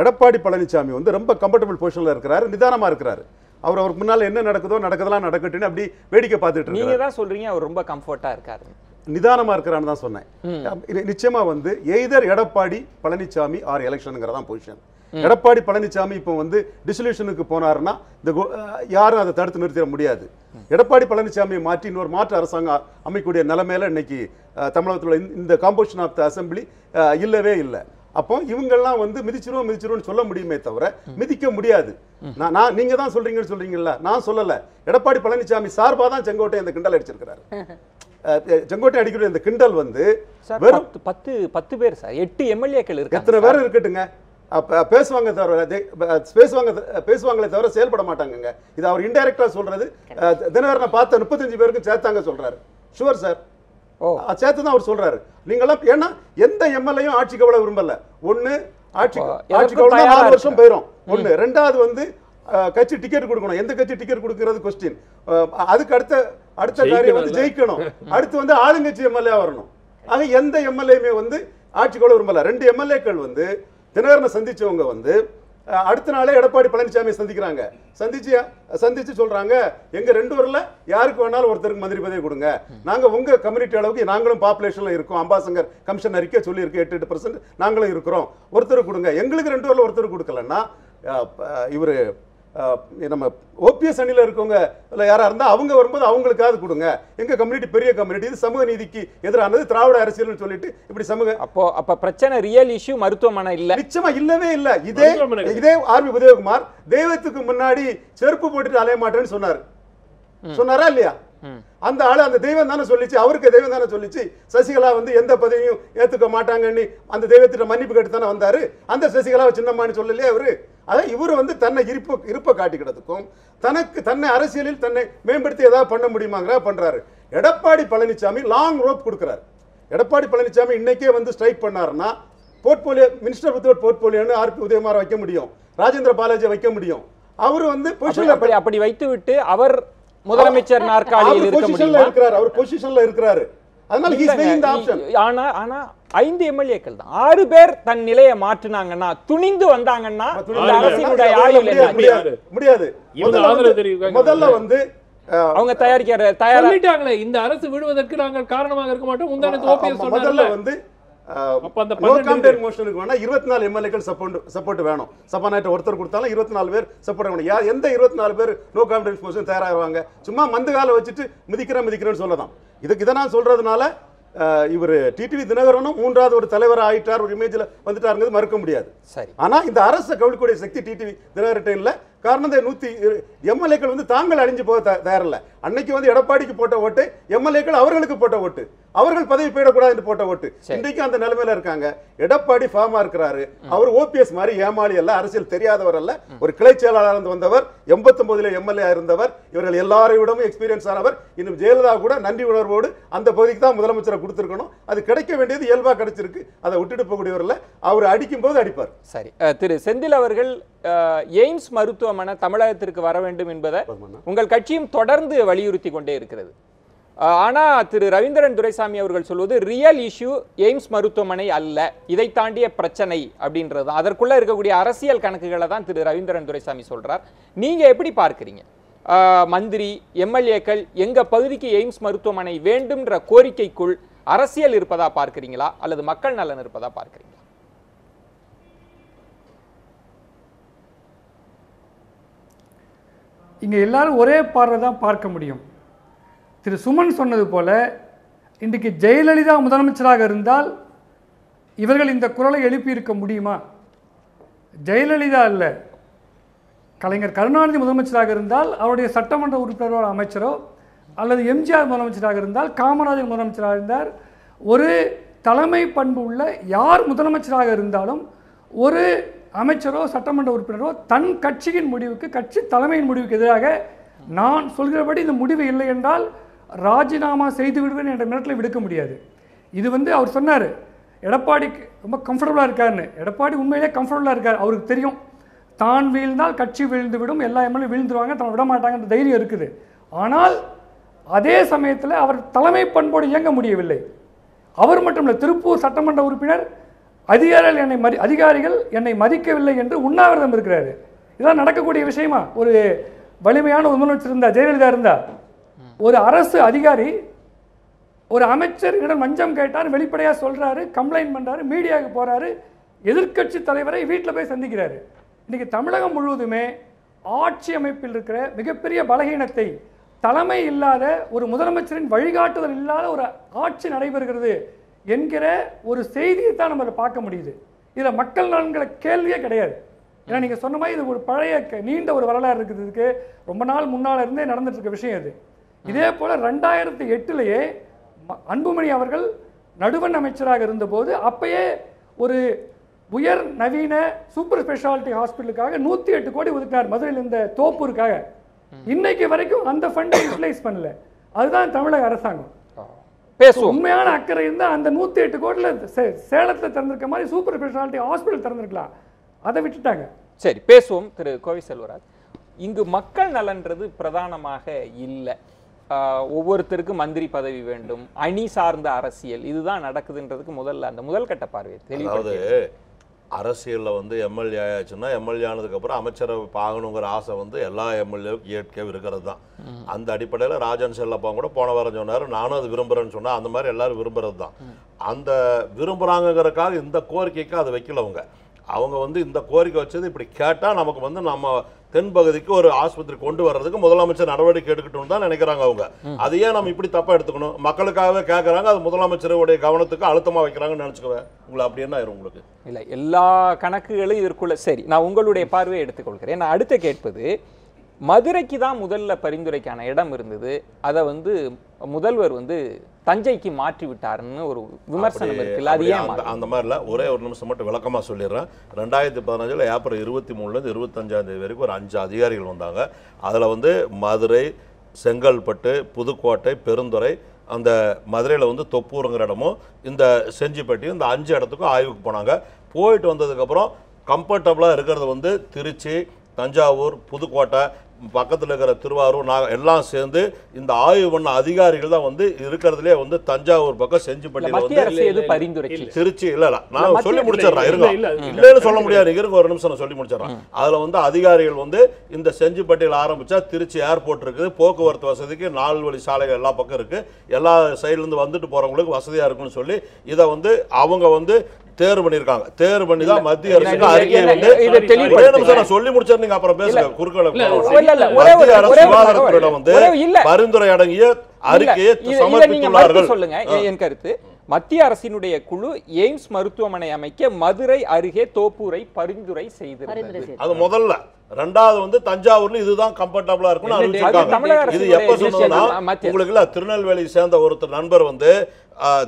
எடப்பாடி பழனிசாமி வந்து ரொம்ப கம்ஃபர்டபுள் பொசிஷன்ல இருக்கிறாரு, நிதானமா இருக்கிறாரு. அவருக்கு முன்னால என்ன நடக்குதோ நடக்குதெல்லாம் நடக்கட்டுன்னு அப்படி வேடிக்கை பார்த்துட்டு நீங்க இருக்காரு. தான் சொல்றீங்க அவர் ரொம்ப கம்ஃபர்ட்டா இருக்காரு. நிதானமா இருக்கிறான்னு தான் சொன்னேன். நிச்சயமா வந்து எய்தர் எடப்பாடி பழனிசாமி ஆர் எலெக்ஷனுங்கிறதான் பொசிஷன். எடப்பாடி பழனிசாமி இப்போ வந்து டிசல்யூஷனுக்கு போனாருன்னா இந்த யாரும் அதை தடுத்து நிறுத்திட முடியாது. எடப்பாடி பழனிசாமியை மாற்றி இன்னொரு மாற்று அரசாங்கம் அமைக்கக்கூடிய நிலைமையில இன்னைக்கு தமிழகத்தில் இந்த காம்போசிஷன் ஆஃப் த அசம்பிளி இல்லவே இல்லை. அப்போ இவங்கெல்லாம் வந்து மிதிச்சிருவோம் சொல்ல முடியுமே தவிர மிதிக்க முடியாது. நான் நீங்க தான் சொல்றீங்கன்னு சொல்றீங்கல்ல, நான் சொல்லல. எடப்பாடி பழனிசாமி சார்பா தான் செங்கோட்டை இந்த கிண்டல் அடிச்சிருக்கிறாரு. செங்கோட்டை அடிக்கிற இந்த கிண்டல் வந்து வெறும் 10 பேர் சார், 8 எம்எல்ஏக்கள் இருக்கு. எத்தனை பேர் இருக்கட்டுங்க, பேசுவாங்க தவிர பேசுவாங்களே தவிர செயல்பட மாட்டாங்க. இது அவர் இன்டைரக்டா சொல்றது. தினகரனை பார்த்த 35 பேருக்கு சேர்த்தாங்க சொல்றாரு. ஷுவர் சார், சேர்த்து தான் அவர் சொல்றாரு. நீங்களாம் ஏன்னா எந்த எம்எல்ஏயும் ஆட்சி கவலை விரும்பல. ஒண்ணு ஆட்சி கவலை 4 வருஷம் போயிடும். ஒண்ணு. ரெண்டாவது வந்து கட்சி டிக்கெட் கொடுக்கணும். எந்த கட்சி டிக்கெட் கொடுக்கிறது கொஸ்டின். அதுக்கு அடுத்த காரியம் வந்து ஜெயிக்கணும். அடுத்து வந்து ஆளுங்கட்சி எம்எல்ஏ வரணும். ஆக எந்த எம்எல்ஏமே வந்து ஆட்சி கவலை விரும்பல. 2 எம்எல்ஏக்கள் வந்து தினகரனை சந்திச்சவங்க வந்து அடுத்த நாளே எடப்பாடி பழனிசாமி சந்திக்கிறாங்க. சந்திச்சு சொல்றாங்க, எங்க 2 ஊர்ல யாருக்கு வேணாலும் ஒருத்தருக்கு மந்திரி பதவி கொடுங்க, நாங்க உங்க கம்யூனிட்டி அளவுக்கு நாங்களும் பாப்புலேஷன்ல இருக்கோம், அம்பாசங்கர் கமிஷன் அறிக்கை சொல்லி இருக்கு, 8% நாங்களும் இருக்கிறோம், ஒருத்தருக்கு கொடுங்க. எங்களுக்கு 2 ஊர்ல ஒருத்தருக்கு கொடுக்கலன்னா இவரு நம்ம ஓபிஎஸ் அணியில இருக்கவங்க யாரா இருந்தா அவங்க வரும்போது அவங்களுக்காவது கொடுங்க. எங்க கம்யூனிட்டி பெரிய கம்யூனிட்டி, இது சமூக நீதிக்கு எதிரானது, திராவிட அரசியல் சொல்லிட்டு இப்படி சமூக அப்ப பிரச்சனை ரியல் இஷ்யூ மருத்துவமனை இல்ல, நிச்சயமா இல்லவே இல்ல. இதே ஆர்பி உதயகுமார் தெய்வத்துக்கு முன்னாடி செருப்பு போட்டுட்டு அலைய மாட்டேன்னு சொன்னாரா இல்லையா? அந்த ஆளு அந்த தெய்வம் தானே சொல்லிச்சு, அவருக்கு தெய்வம் தானே சொல்லிச்சு சசிகலா வந்து எந்த பதவியும் ஏத்துக்க மாட்டாங்கன்னு அந்த தெய்வத்திட்ட மன்னிப்பு கேட்டு தானே வந்தாரு. அந்த சசிகலாவை சின்னம்மான்னு சொல்லலையே அவரு. அதான் இவரு வந்து தன்னை இருப்ப காட்டிக்கிறதுக்கும் தன்னை அரசியலில் தன்னை மேம்படுத்தி ஏதாவது பண்ண முடியுமாங்கிற பண்றாரு. எடப்பாடி பழனிசாமி லாங் ரோப் கொடுக்கிறார். எடப்பாடி பழனிசாமி இன்னைக்கே வந்து ஸ்ட்ரைக் பண்ணாருன்னா போர்ட்போலியோ மினிஸ்டர் வித்வுட் போர்ட்போலியோன்னு ஆர்பி உதயகுமார் வைக்க முடியும், ராஜேந்திர பாலாஜி வைக்க முடியும். அவரு வந்து அப்படி வைத்து விட்டு அவர் முதலமைச்சர் நாற்காலியில் இருக்க முடியுமா? அவர் பொசிஷன்ல இருக்கிறாரு. அதனால he is weighing the option. ஆனா 5 எம்எல்ஏக்கள் தான் 6 பேர் தன் நிலையை மாற்றினாங்கன்னா, துணிந்து வந்தாங்கன்னா அரசினுடைய ஆயுள் முடியாது. முதல்ல வந்து அவங்க தயாரிக்கிறாங்களே இந்த அரசு விடுவதற்கு நாங்கள் காரணமாக இருக்க மாட்டோம். முதல்ல வந்து மோஷனுக்கு வேணா 24 எம்எல்ஏக்கள் சப்போர்ட் வேணும். சபாநாயகர் ஒருத்தர் கொடுத்தாலும் 24 பேர் சப்போர்ட் வேணும். எந்த 24 பேர் நோ கான்ஃபிடன்ஸ் மோஷன் தயாராகுவாங்க? சும்மா மந்து கால வச்சுட்டு மிதிக்கிறேன்னு சொல்லலாம். இதை நான் சொல்றதுனால இவர் டிடிவி தினகரனும் 3வது ஒரு தலைவர் ஆயிட்டார், ஒரு இமேஜ்ல வந்துட்டாருங்கிறது மறுக்க முடியாது. சரி, ஆனா இந்த அரசை கவிழ்க்கூடிய சக்தி டிடிவி தினகரன் இல்ல. காரணம் 100 எம்எல்ஏக்கள் வந்து தாங்கள் அழிஞ்சு போக தயாரில்ல. அன்னைக்கு வந்து எடப்பாடிக்கு போட்ட ஓட்டு, எம்எல்ஏக்கள் அவர்களுக்கு போட்ட ஓட்டு, அவர்கள் பதவி போயிடக்கூடாது என்று போட்ட ஓட்டு. இன்றைக்கு அந்த நிலைமையில இருக்காங்க. எடப்பாடி ஃபார்மா இருக்கிறாரு. அவர் ஓபிஎஸ் மாதிரி ஏமாளி அல்ல, அரசியல் தெரியாதவர் அல்ல, ஒரு கிளை செயலாளர் வந்தவர், 89 எம்எல்ஏ இருந்தவர். இவர்கள் எல்லாரையும் எக்ஸ்பீரியன்ஸ் ஆனவர். இன்னும் ஜெயலலிதா கூட நன்றி உணர்வோடு அந்த பகுதிக்கு தான் முதலமைச்சரை கொடுத்திருக்கணும். அது கிடைக்க வேண்டியது இயல்பா கிடைச்சிருக்கு. அதை விட்டுட்டு போகக்கூடியவர் இல்ல. அவர் அடிக்கும் போது அடிப்பார். சரி, திரு செந்தில் அவர்கள் எய்ம்ஸ் மருத்துவமனை தமிழகத்திற்கு வர வேண்டும் என்பதை உங்கள் கட்சியும் தொடர்ந்து வலியுறுத்தி கொண்டே இருக்கிறது. ஆனா திரு ரவீந்திரன் துரைசாமி அவர்கள் சொல்வது ரியல் இஷ்யூ எய்ம்ஸ் மருத்துவமனை அல்ல, இதை தாண்டிய பிரச்சனை அப்படின்றது. அதற்குள்ள இருக்கக்கூடிய அரசியல் கணக்குகளை தான் திரு ரவீந்திரன் துரைசாமி சொல்றார். நீங்க எப்படி பார்க்கிறீங்க? மந்திரி எம்எல்ஏக்கள் எங்க பகுதிக்கு எய்ம்ஸ் மருத்துவமனை வேண்டும்ன்ற கோரிக்கைக்குள் அரசியல் இருப்பதா பார்க்கிறீங்களா அல்லது மக்கள் நலன் இருப்பதா பார்க்கிறீங்களா? இங்கே எல்லாரும் ஒரே பார்வை தான் பார்க்க முடியும். திரு சுமன் சொன்னது போல இன்றைக்கு ஜெயலலிதா முதலமைச்சராக இருந்தால் இவர்கள் இந்த குரலை எழுப்பியிருக்க முடியுமா? ஜெயலலிதா அல்ல, கலைஞர் கருணாநிதி முதலமைச்சராக இருந்தால் அவருடைய சட்டமன்ற உறுப்பினரோ அமைச்சரோ, அல்லது எம்ஜிஆர் முதலமைச்சராக இருந்தால், காமராஜர் முதலமைச்சராக இருந்தார், ஒரு தலைமை பண்பு உள்ள யார் முதலமைச்சராக இருந்தாலும் ஒரு அமைச்சரோ சட்டமன்ற உறுப்பினரோ தன் கட்சியின் முடிவுக்கு, கட்சி தலைமையின் முடிவுக்கு எதிராக நான் சொல்கிறபடி இந்த முடிவு இல்லை என்றால் ராஜினாமா செய்து விடுவேன் என்ற மிரட்டலை விடுக்க முடியாது. இது வந்து அவர் சொன்னார் எடப்பாடிக்கு ரொம்ப கம்ஃபர்டபுளாக இருக்காருன்னு. எடப்பாடி உண்மையிலே கம்ஃபர்டபுளாக இருக்கார். அவருக்கு தெரியும் தான் வீழ்ந்தால் கட்சி வீழ்ந்து விடும், எல்லா எம்எல்ஏ வீழ்ந்துருவாங்க, தான் விட மாட்டாங்கன்ற தைரியம் இருக்குது. ஆனால் அதே சமயத்தில் அவர் தலைமை பண்போடு இயங்க முடியவில்லை. அவர் மட்டுமல்ல, திருப்பூர் சட்டமன்ற உறுப்பினர் அதிகாரிகள் என்னை மதிக்கவில்லை என்று உண்ணாவிரதம் இருக்கிறாரு. இதெல்லாம் நடக்கக்கூடிய விஷயமா? ஒரு வலிமையான முதலமைச்சர் இருந்தா, ஜெயலலிதா இருந்தா, ஒரு அரசு அதிகாரி ஒரு அமைச்சர் இடம் லஞ்சம் கேட்டார், வெளிப்படையாக சொல்றாரு, கம்ப்ளைண்ட் பண்றாரு, மீடியாவுக்கு போறாரு, எதிர்க்கட்சி தலைவரை வீட்டில் போய் சந்திக்கிறாரு. இன்னைக்கு தமிழகம் முழுவதுமே ஆட்சி அமைப்பில் இருக்கிற மிகப்பெரிய பலகீனத்தை, தலைமை இல்லாத ஒரு முதலமைச்சரின் வழிகாட்டுதல் இல்லாத ஒரு ஆட்சி நடைபெறுகிறது என்கிற ஒரு செய்தியை தான் நம்ம பார்க்க முடியுது. இதில் மக்கள் நலன்களை கேள்வியே கிடையாது. ஏன்னா நீங்கள் சொன்ன மாதிரி இது ஒரு பழைய நீண்ட ஒரு வரலாறு இருக்கிறதுக்கு ரொம்ப நாள் முன்னால் இருந்தே நடந்துட்டு இருக்க விஷயம் இது. இதே போல 2008 அன்புமணி அவர்கள் நடுவண் அமைச்சராக இருந்தபோது அப்பயே ஒரு உயர் நவீன சூப்பர் ஸ்பெஷாலிட்டி ஹாஸ்பிட்டலுக்காக 108 கோடி ஒதுக்கினார் மதுரையில் இந்த தோப்பூருக்காக. இன்னைக்கு வரைக்கும் அந்த ஃபண்டை யூட்டிலைஸ் பண்ணல. அதுதான் தமிழக அரசாங்கம். உண்மையான அக்கறை இருந்தால் அந்த 108 கோடியில் சேலத்தில் திறந்திருக்க மாதிரி சூப்பர் ஸ்பெஷாலிட்டி ஹாஸ்பிட்டல் திறந்திருக்கலாம். அதை விட்டுட்டாங்க. சரி, பேசுவோம். திரு கோவை செல்வராஜ், இங்கு மக்கள் நலன்றது பிரதானமாக இல்லை. ஒவ்வொருத்தருக்கும் மந்திரி பதவி வேண்டும், அணி சார்ந்த அரசியல் இதுதான் நடக்குதுன்றதுக்கு அந்த முதல் கட்ட பார்வை அதாவது அரசியலில் வந்து எம்எல்ஏ ஆயாச்சுன்னா எம்எல்ஏ ஆனதுக்கப்புறம் அமைச்சரை ஆகணுங்கிற ஆசை வந்து எல்லா எம்எல்ஏவுக்கும் இயற்கையாக இருக்கிறது தான். அந்த அடிப்படையில் ராஜன் செல்லப்பா கூட போன வாரம் சொன்னார், நானும் அது விரும்புகிறேன்னு சொன்னால் அந்த மாதிரி எல்லாரும் விரும்புகிறது தான். அந்த விரும்புகிறாங்கிறதுக்காக இந்த கோரிக்கைக்கு அதை வைக்கலவங்க. அவங்க வந்து இந்த கோரிக்கை வச்சது இப்படி கேட்டால் நமக்கு வந்து நம்ம தென்பகுதிக்கு ஒரு ஆஸ்பத்திரி கொண்டு வர்றதுக்கு முதலமைச்சர் நடவடிக்கை எடுக்கட்டும் தான் நினைக்கிறாங்க அவங்க. அதையே நம்ம இப்படி தப்பா எடுத்துக்கணும், மக்களுக்காகவே கேட்கறாங்க, அது முதலமைச்சருடைய கவனத்துக்கு அழுத்தமா வைக்கிறாங்கன்னு நினைச்சுக்குவேன். உங்களை அப்படி என்ன ஆயிரும் உங்களுக்கு? இல்லை, எல்லா கணக்குகளும் இதற்குள்ள. சரி, நான் உங்களுடைய பார்வையை எடுத்துக்கொள்கிறேன். நான் அடுத்து கேட்பது, மதுரைக்கு தான் முதல்ல பரிந்துரைக்கான இடம் இருந்தது, அதை வந்து முதல்வர் வந்து தஞ்சைக்கு மாற்றி விட்டாருன்னு ஒரு விமர்சனம் இருக்குல்ல, அது ஏன்? அந்த மாதிரில ஒரே ஒரு நிமிஷம் மட்டும் விளக்கமாக சொல்லிடுறேன். 2015 ஏப்ரல் 23 25 வரைக்கும் ஒரு 5 அதிகாரிகள் வந்தாங்க. அதில் வந்து மதுரை, செங்கல்பட்டு, புதுக்கோட்டை, பெருந்துறை, அந்த மதுரையில் வந்து தொப்பூருங்கிற இடமும் இந்த செஞ்சிப்பட்டியும், இந்த 5 இடத்துக்கும் ஆய்வுக்கு போனாங்க. போயிட்டு வந்ததுக்கப்புறம் கம்ஃபர்டபுளாக இருக்கிறது வந்து திருச்சி, தஞ்சாவூர், புதுக்கோட்டை, பக்கத்தில் இருக்கிற திருவாரூர், எல்லாம் சேர்ந்து இந்த ஆய்வு பண்ண அதிகாரிகள் தான் வந்து இருக்கிறதுலே வந்து தஞ்சாவூர் பக்கம் செஞ்சிப்பட்டியில் வந்து திருச்சி இல்லை நான் சொல்லி முடிச்சிடறேன், இருங்க, இல்லைன்னு சொல்ல முடியாது, இருங்க ஒரு நிமிஷம் நான் சொல்லி முடிச்சிடறேன். அதில் வந்து அதிகாரிகள் வந்து இந்த செஞ்சிப்பட்டியில் ஆரம்பிச்சா திருச்சி ஏர்போர்ட் இருக்குது, போக்குவரத்து வசதிக்கு 4 வழி சாலைகள் எல்லா பக்கம் இருக்குது, எல்லா சைட்லேருந்து வந்துட்டு போகிறவங்களுக்கு வசதியாக இருக்குன்னு சொல்லி இதை வந்து அவங்க வந்து தேர்வு பண்ணிருக்காங்க. தேர்வு பண்ணி தான் மத்திய அரசுக்கு அறிக்கையை வந்து சொல்லி முடிச்சாரு. நீங்க அப்புறம் பேசுங்க, குறுக்களை. மத்திய அரசு சுகாதாரத்துறையிடம் வந்து பரிந்துரை அடங்கிய அறிக்கையை சமர்ப்பித்துள்ளார்கள். சொல்லுங்க. என் கருத்து, மத்திய அரசினுடைய குழு எய்ம்ஸ் மருத்துவமனை அமைக்க மதுரை அருகே தோப்பூரை பரிந்துரை செய்திருந்தது. அது முதல்ல. ரெண்டாவது வந்து தஞ்சாவூர்ல இதுதான் கம்ஃபர்டபுளா இருக்கும்னு அறிவிச்சிருக்காங்க. இது எப்ப சொன்னா உங்களுக்கு இல்ல, திருநெல்வேலி சேர்ந்த ஒருத்தர் நண்பர் வந்து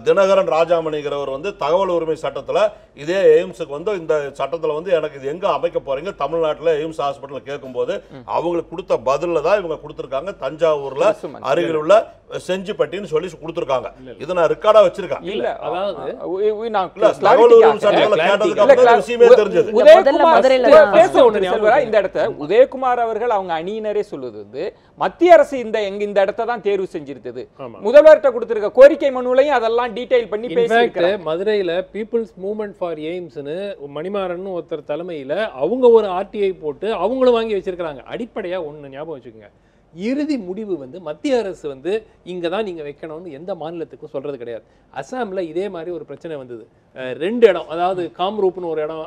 தினகரன் ராஜாமணிங்கிறவர் வந்து தகவல் உரிமை சட்டத்தில் இதே எய்ம்ஸுக்கு வந்து இந்த சட்டத்தில் வந்து எனக்கு இது எங்கே அமைக்க போறீங்க தமிழ்நாட்டில் எய்ம்ஸ் ஹாஸ்பிட்டல் கேட்கும்போது அவங்களுக்கு கொடுத்த பதிலில் தான் இவங்க கொடுத்துருக்காங்க. தஞ்சாவூர்ல அருகில் உள்ள செஞ்சிப்பட்டின்னு சொல்லி கொடுத்துருக்காங்க. இதை நான் ரெக்கார்டா வச்சிருக்கேன். தகவல் உரிமை சட்டத்தில் கேட்டதுக்கு அப்புறம் விஷயமே தெரிஞ்சது. இந்த இடத்த உதயகுமார் அவர்கள் அவங்க அணியினரே சொல்லுவது வந்து மத்திய அரசு இந்த இடத்தை தான் தேர்வு செஞ்சிருந்தது. முதல்வர்கிட்ட கொடுத்திருக்க கோரிக்கை மனுலையும் அதெல்லாம் டீடைல் பண்ணி பேசியிருக்காங்க. மதுரையில பீப்புள்ஸ் மூவ்மெண்ட் ஃபார் எய்ம்ஸ்னு மணிமாறன் ஒருத்தர் தலைமையில அவங்க ஒரு ஆர்டிஐ போட்டு அவங்களும் வாங்கி வச்சிருக்காங்க. அடிப்படையா ஒண்ணு ஞாபகம் வச்சுக்கோங்க, இறுதி முடிவு வந்து மத்திய அரசு வந்து இங்க தான் நீங்க வைக்கணும்னு எந்த மாநிலத்துக்கும் சொல்றது கிடையாது. அசாம்ல இதே மாதிரி ஒரு பிரச்சனை வந்தது. 2 இடம், அதாவது காம்ரூப்னு ஒரு இடம்,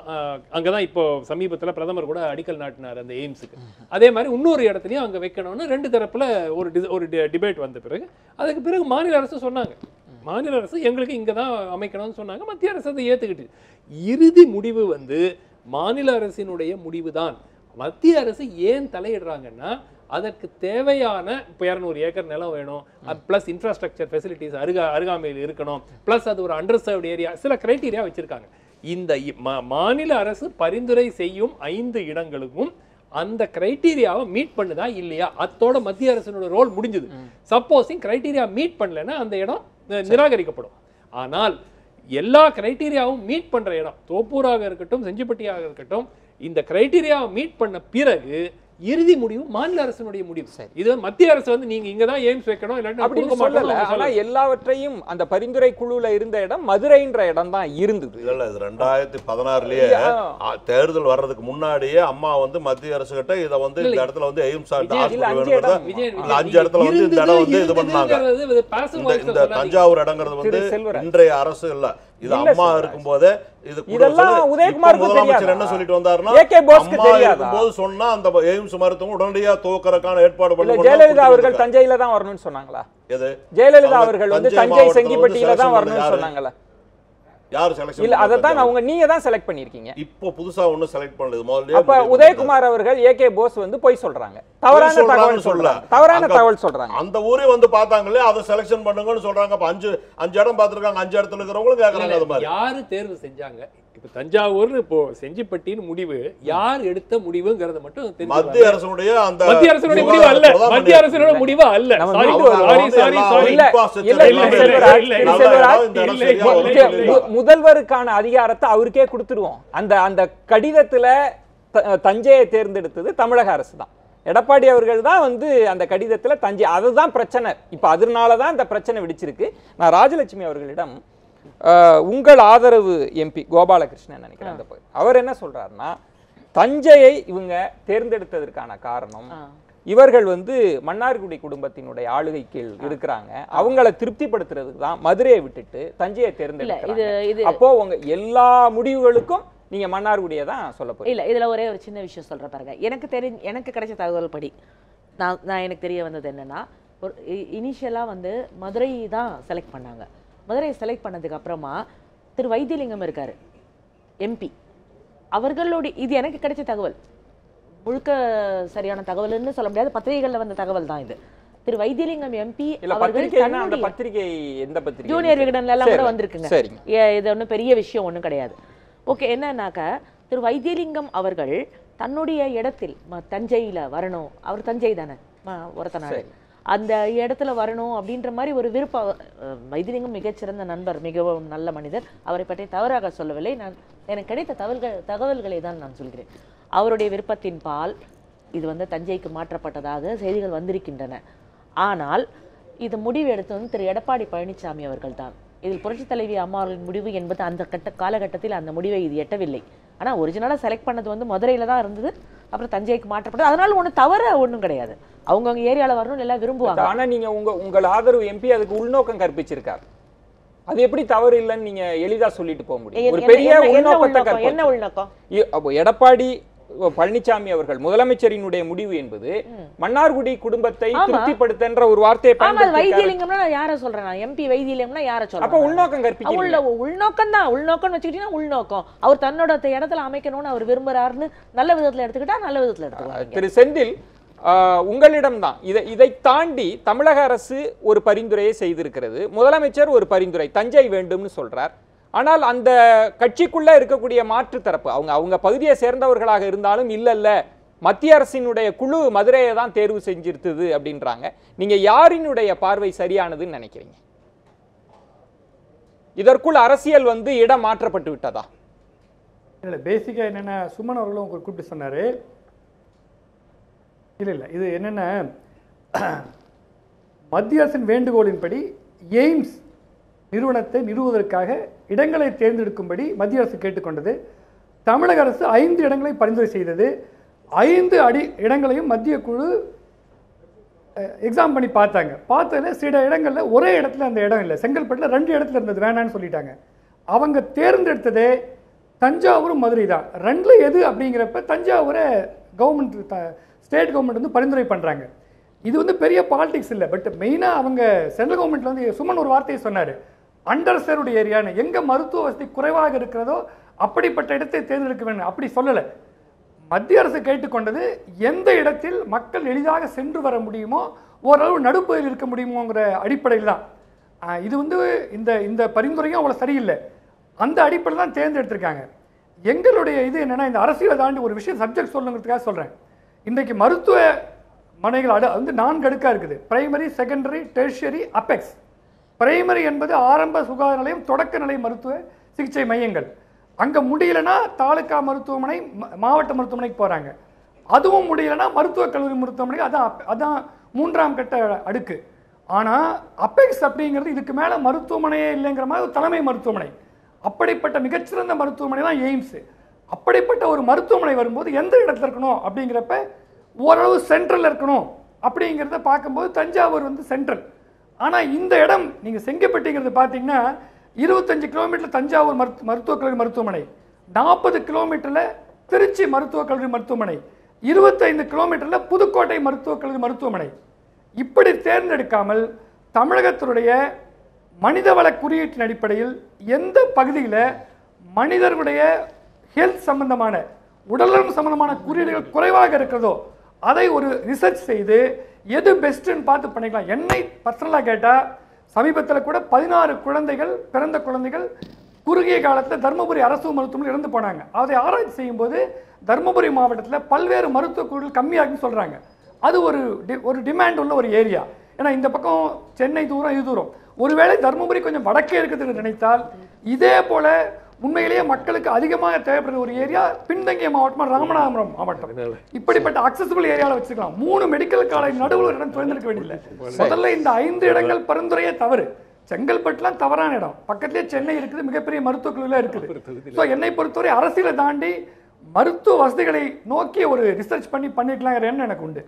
அங்கதான் இப்போ சமீபத்துல பிரதமர் கூட அடிக்கல் நாட்டினார் அந்த எய்ம்ஸுக்கு. அதே மாதிரி இன்னொரு இடத்துலயும் அங்க வைக்கணும்னு 2 தரப்புல ஒரு டிபேட் வந்த பிறகு அதுக்கு பிறகு மாநில அரசு சொன்னாங்க, மாநில அரசு எங்களுக்கு இங்க தான் அமைக்கணும்னு சொன்னாங்க. மத்திய அரசு அதை ஏத்துக்கிட்டு இறுதி முடிவு வந்து மாநில அரசினுடைய முடிவு தான். மத்திய அரசு ஏன் தலையிடுறாங்கன்னா அதற்கு தேவையான 200 ஏக்கர் நிலம் வேணும், பிளஸ் இன்ஃப்ராஸ்ட்ரக்சர் ஃபெசிலிட்டிஸ் அருகாமையில் இருக்கணும், பிளஸ் அது ஒரு அண்டர் சர்வ்டு ஏரியா, சில கிரைட்டீரியா வச்சிருக்காங்க. இந்த மாநில அரசு பரிந்துரை செய்யும் 5 இடங்களுக்கும் அந்த கிரைட்டீரியாவை மீட் பண்ணுதா இல்லையா, அத்தோட மத்திய அரசினோட ரோல் முடிஞ்சது. சப்போஸிங் கிரைட்டீரியா மீட் பண்ணலன்னா அந்த இடம் நிராகரிக்கப்படும். ஆனால் எல்லா கிரைட்டீரியாவும் மீட் பண்ற இடம் தோப்பூராக இருக்கட்டும் செஞ்சிப்பட்டியாக இருக்கட்டும், இந்த கிரைட்டீரியாவை மீட் பண்ண பிறகு இறுதி முடிவு மாநில அரசினுடைய முடிவு. இது மத்திய அரசு வந்து நீங்க இங்க தான் எய்ம்ஸ் வைக்கணும் இல்லாட்டி அப்படின்னு சொல்லல. ஆனா எல்லாவற்றையும் அந்த பரிந்துரை குழுல இருந்த இடம் மதுரைன்ற இடம் தான் இருந்தது. இல்ல இது 2016லயே தேர்தல் வர்றதுக்கு முன்னாடியே அம்மா வந்து மத்திய அரசு கிட்ட இத வந்து இந்த இடத்துல வந்து எய்ம்ஸ் அஞ்சு இடத்துல வந்து இந்த இடம் வந்து இது பண்ணாங்க. இந்த தஞ்சாவூர் இடங்கிறது வந்து இன்றைய அரசு இல்ல, இது அம்மா இருக்கும்போது இது இதெல்லாம் உதயகுமாருக்கு முதலமைச்சர் என்ன சொல்லிட்டு வந்தாருன்னா ஏகே போஸ்க்கு தெரியாதா? போது சொன்னா அந்த எய்ம்ஸ் மருத்துவம் உடனடியா துவக்கறதுக்கான ஏற்பாடு பண்ணுங்க. ஜெயலலிதா அவர்கள் தஞ்சையில தான் வரணும்னு சொன்னாங்களா? எது ஜெயலலிதா அவர்கள் வந்து தஞ்சை செங்கிப்பட்டியில தான் வரணும்னு சொன்னாங்களா? யார் செலக்ஷன் இல்ல அததான் அவங்க நீங்க தான் செலக்ட் பண்ணிருக்கீங்க. இப்போ புதுசா ஒண்ணு செலக்ட் பண்ணது முதல்லயே. அப்ப உதயகுமார் அவர்கள் ஏகே போஸ் வந்து போய் சொல்றாங்க, தவறான தகவல் சொல்றாங்க, தவறான தகவல் சொல்றாங்க. அந்த ஊரே வந்து பார்த்தாங்களே அதை செலக்ஷன் பண்ணுங்கன்னு சொல்றாங்க. அப்ப அஞ்சு இடம் பார்த்திருக்காங்க, 5 இடத்துல இருக்கிறவங்களும் கேக்குறாங்க. அது மாதிரி யாரு தேர்வு செஞ்சாங்க? இப்ப தஞ்சாவூர் இப்போ செஞ்சிப்பட்டின் முடிவு யார் எடுத்த முடிவுங்கிறத மட்டும் மத்திய அரசுடைய அந்த மத்திய அரசுடைய முடிவு அல்ல, மத்திய அரசுடைய முடிவு அல்ல. முதல்வருக்கான அதிகாரத்தை அவருக்கே கொடுத்துருவோம். அந்த கடிதத்துல தஞ்சையை தேர்ந்தெடுத்தது தமிழக அரசு தான். எடப்பாடி அவர்கள் தான் வந்து அந்த கடிதத்துல தஞ்சை, அதுதான் பிரச்சனை. இப்ப அதனாலதான் இந்த பிரச்சனை வெடிச்சிருக்கு. நான் ராஜலட்சுமி அவர்களிடம் உங்கள் ஆதரவு எம்பி கோபாலகிருஷ்ணன் நினைக்கிறேன், அவர் என்ன சொல்றாருன்னா, தஞ்சையை இவங்க தேர்ந்தெடுத்ததற்கான காரணம் இவர்கள் வந்து மன்னார்குடி குடும்பத்தினுடைய ஆளுகை கீழ் இருக்கிறாங்க, அவங்கள திருப்திப்படுத்துறதுக்கு தான் மதுரையை விட்டுட்டு தஞ்சையை தேர்ந்தெடுக்கிறாங்க. அப்போ உங்க எல்லா முடிவுகளுக்கும் நீங்க மன்னார்குடியை தான் சொல்ல போறீங்க. இல்ல இதுல ஒரே ஒரு சின்ன விஷயம் சொல்ற பாருங்க. எனக்கு கிடைச்ச தகவல் படி நான் எனக்கு தெரிய வந்தது என்னன்னா, ஒரு இனிஷியலா வந்து மதுரை தான் செலக்ட் பண்ணாங்க. மதுரையை செலக்ட் பண்ணதுக்கு அப்புறமா திரு வைத்தியலிங்கம் இருக்காரு எம்பி, அவர்களுடைய, இது எனக்கு கிடைச்ச தகவல், முழுக்க சரியான தகவல்னு சொல்ல முடியாது, பத்திரிகைகள்ல வந்த தகவல் தான் இது. திரு வைத்தியலிங்கம் எம்பி ஜூனியர் விகடன்ல எல்லாம் கூட வந்திருக்குங்க. இது ஒன்றும் பெரிய விஷயம் ஒன்றும் கிடையாது. ஓகே, என்னன்னாக்க திரு வைத்தியலிங்கம் அவர்கள் தன்னுடைய இடத்தில் தஞ்சையில வரணும், அவர் தஞ்சை தானே ஒருத்தனாரு, அந்த இடத்துல வரணும் அப்படின்ற மாதிரி ஒரு விருப்பம். வைத்தியலிங்கம் மிகச்சிறந்த நண்பர், மிகவும் நல்ல மனிதர், அவரை பற்றி தவறாக சொல்லவில்லை. எனக்கு கிடைத்த தகவல்களை தான் நான் சொல்கிறேன். அவருடைய விருப்பத்தின் பால் இது வந்து தஞ்சைக்கு மாற்றப்பட்டதாக செய்திகள் வந்திருக்கின்றன. ஆனால் இது முடிவு எடுத்து வந்து திரு எடப்பாடி பழனிசாமி அவர்கள் தான். இதில் புரட்சி தலைவி அம்மா அவர்களின் முடிவு என்பது அந்த காலகட்டத்தில் அந்த முடிவை இது எட்டவில்லை. ஆனால் ஒரிஜினலாக செலக்ட் பண்ணது வந்து மதுரையில் தான் இருந்தது, அப்புறம் தஞ்சைக்கு மாற்றப்பட்டது. அதனால ஒன்றும் தவறு ஒன்றும் கிடையாது, அவங்கவுங்க ஏரியாவில் வரணும்னு எல்லாம் விரும்புவாங்க. ஆனால் நீங்கள் உங்கள் ஆதரவு எம்பி அதுக்கு உள்நோக்கம் கற்பிச்சிருக்காரு, அது எப்படி தவறு இல்லைன்னு நீங்க எளிதா சொல்லிட்டு போக முடியும்? ஒரு பெரிய உள்நோக்கத்தை, என்ன உள்நோக்கம்? எடப்பாடி பழனிசாமி அவர்கள் முதலமைச்சரினுடைய முடிவு என்பது மன்னார்குடி குடும்பத்தை திருப்திப்படுத்தன்ற ஒரு வார்த்தையை பயன்படுத்தி, வைத்தியலிங்கம்னா யார சொல்றேன், எம்பி வைத்தியலிங்கம்னா யார சொல்றேன்? அப்ப உள்நோக்கம் கற்பிக்கிறீங்க. உள்நோக்கம் தான், உள்நோக்கம்னு வச்சுக்கிட்டீங்கன்னா உள்நோக்கம். அவர் தன்னோட இடத்துல அமைக்கணும்னு அவர் விரும்புறாருன்னு நல்ல விதத்துல எடுத்துக்கிட்டா நல்ல விதத்துல எடுத்துக்கலாம். திரு செந்தில், உங்களிடம்தான் இதை தாண்டி தமிழக அரசு ஒரு பரிந்துரையை செய்திருக்கிறது, முதலமைச்சர் ஒரு பரிந்துரை தஞ்சை வேண்டும்னு சொல்றார். ஆனால் அந்த கட்சிக்குள்ள இருக்கக்கூடிய மாற்று தரப்பு, அவங்க பகுதியை சேர்ந்தவர்களாக இருந்தாலும் இல்ல மத்திய அரசினுடைய குழு மதுரையை தான் தேர்வு செஞ்சிருக்குது அப்படின்றாங்க. நீங்க யாரினுடைய பார்வை சரியானதுன்னு நினைக்கிறீங்க? இதற்குள் அரசியல் வந்து இடம் மாற்றப்பட்டு விட்டதா? இல்லை, பேசிக்கா என்னென்ன சுமன் அவர்களும் கூப்பிட்டு சொன்னாரு. இல்லை இது என்னென்ன, மத்திய அரசின் வேண்டுகோளின்படி எய்ம்ஸ் நிறுவனத்தை நிறுவுவதற்காக இடங்களை தேர்ந்தெடுக்கும்படி மத்திய அரசு கேட்டுக்கொண்டது. தமிழக அரசு 5 இடங்களை பரிந்துரை செய்தது. 5 இடங்களையும் மத்திய குழு எக்ஸாம் பண்ணி பார்த்தாங்க. பார்த்ததில் சில இடங்களில் ஒரே இடத்துல அந்த இடம் இல்லை, செங்கல்பட்டில் 2 இடத்துல இருந்தது, வேணான்னு சொல்லிட்டாங்க. அவங்க தேர்ந்தெடுத்ததே தஞ்சாவூரும் மதுரை தான். 2ல் எது அப்படிங்கிறப்ப தஞ்சாவூரை கவர்மெண்ட், ஸ்டேட் கவர்மெண்ட் வந்து பரிந்துரை பண்ணுறாங்க. இது வந்து பெரிய பாலிடிக்ஸ் இல்லை, பட் மெயினாக அவங்க சென்ட்ரல் கவர்மெண்ட்டில் வந்து சுமன் ஒரு வார்த்தையை சொன்னார், அண்டர் சர்வ்டு ஏரியான்னு, எங்கே மருத்துவ வசதி குறைவாக இருக்கிறதோ அப்படிப்பட்ட இடத்தை தேர்ந்தெடுக்க வேண்டும். அப்படி சொல்லலை, மத்திய அரசு கேட்டுக்கொண்டது எந்த இடத்தில் மக்கள் எளிதாக சென்று வர முடியுமோ, ஓரளவு நடுப்பகுதியில் இருக்க முடியுமோங்கிற அடிப்படையில் தான். இது வந்து இந்த பரிந்துரையும் அவ்வளோ சரியில்லை, அந்த அடிப்படையில் தான் தேர்ந்தெடுத்திருக்காங்க. எங்களுடைய இது என்னென்னா, இந்த அரசியலை தாண்டி ஒரு விஷயம் சப்ஜெக்ட் சொல்லுங்கிறதுக்காக சொல்கிறேன். இன்றைக்கு மருத்துவ மனைகள் வந்து 4 அடுக்காக இருக்குது, primary, secondary, tertiary, apex. Primary என்பது ஆரம்ப சுகாதார நிலையம், தொடக்க நிலை மருத்துவ சிகிச்சை மையங்கள். அங்கே முடியலன்னா தாலுக்கா மருத்துவமனை, மாவட்ட மருத்துவமனைக்கு போகிறாங்க. அதுவும் முடியலைன்னா மருத்துவக் கல்லூரி மருத்துவமனை, அதான் 3ஆம் கட்ட அடுக்கு. ஆனால் அப்பெக்ஸ் அப்படிங்கிறது இதுக்கு மேலே மருத்துவமனையே இல்லைங்கிற மாதிரி ஒரு தலைமை மருத்துவமனை. அப்படிப்பட்ட மிகச்சிறந்த மருத்துவமனை தான் எய்ம்ஸ். அப்படிப்பட்ட ஒரு மருத்துவமனை வரும்போது எந்த இடத்துல இருக்கணும் அப்படிங்கிறப்ப ஓரளவு சென்ட்ரல் இருக்கணும் அப்படிங்கிறத பார்க்கும்போது தஞ்சாவூர் வந்து சென்ட்ரல். ஆனால் இந்த இடம் நீங்கள் செங்கப்பட்டிங்கிறது பார்த்தீங்கன்னா 25 கிலோமீட்டர் தஞ்சாவூர் மருத்துவக் கல்லூரி மருத்துவமனை, 40 கிலோமீட்டரில் திருச்சி மருத்துவக் கல்லூரி மருத்துவமனை, 25 கிலோமீட்டரில் புதுக்கோட்டை மருத்துவக் கல்லூரி மருத்துவமனை. இப்படி தேர்ந்தெடுக்காமல் தமிழகத்தினுடைய மனிதவள குறியீட்டின் அடிப்படையில் எந்த பகுதியில் மனிதர்களுடைய ஹெல்த் சம்பந்தமான உடல்நலம் சம்பந்தமான குறியீடுகள் குறைவாக இருக்கிறதோ அதை ஒரு ரிசர்ச் செய்து எது பெஸ்ட்னு பார்த்து பண்ணிக்கலாம். என்னை பர்சனலாக கேட்டால் சமீபத்தில் கூட 16 குழந்தைகள், பிறந்த குழந்தைகள் குறுகிய காலத்தில் தருமபுரி அரசு மருத்துவமனையில் இறந்து போனாங்க. அதை ஆராய்ச்சி செய்யும்போது தருமபுரி மாவட்டத்தில் பல்வேறு மருத்துவக் குழுக்கள் கம்மியாகுன்னு சொல்கிறாங்க. அது ஒரு டிமாண்ட் உள்ள ஒரு ஏரியா. ஏன்னா இந்த பக்கம் சென்னை தூரம், இது தூரம். ஒருவேளை தருமபுரி கொஞ்சம் வடக்கே இருக்குதுன்னு நினைத்தால் இதே போல உண்மையிலேயே மக்களுக்கு அதிகமாக தேவைப்படுற ஒரு ஏரியா பின்தங்கிய மாவட்டமாக ராமநாதபுரம் மாவட்டம். இப்படிப்பட்ட அக்சசிபிள் ஏரியாவில் வச்சுக்கலாம். 3 மெடிக்கல் காலேஜ் நடுவில் ஒரு இடம் தேர்ந்தெடுக்க வேண்டியதில்லை. முதல்ல இந்த 5 இடங்கள் பரிந்துரையே தவறு. செங்கல்பட்டுலாம் தவறான இடம். பக்கத்திலே சென்னை இருக்குது, மிகப்பெரிய மருத்துவக் கல்லூரிலாம் இருக்குது. ஸோ என்னை பொறுத்தவரை அரசியலை தாண்டி மருத்துவ வசதிகளை நோக்கி ஒரு ரிசர்ச் பண்ணிருக்கலாங்கிற எண்ணம் எனக்கு உண்டு.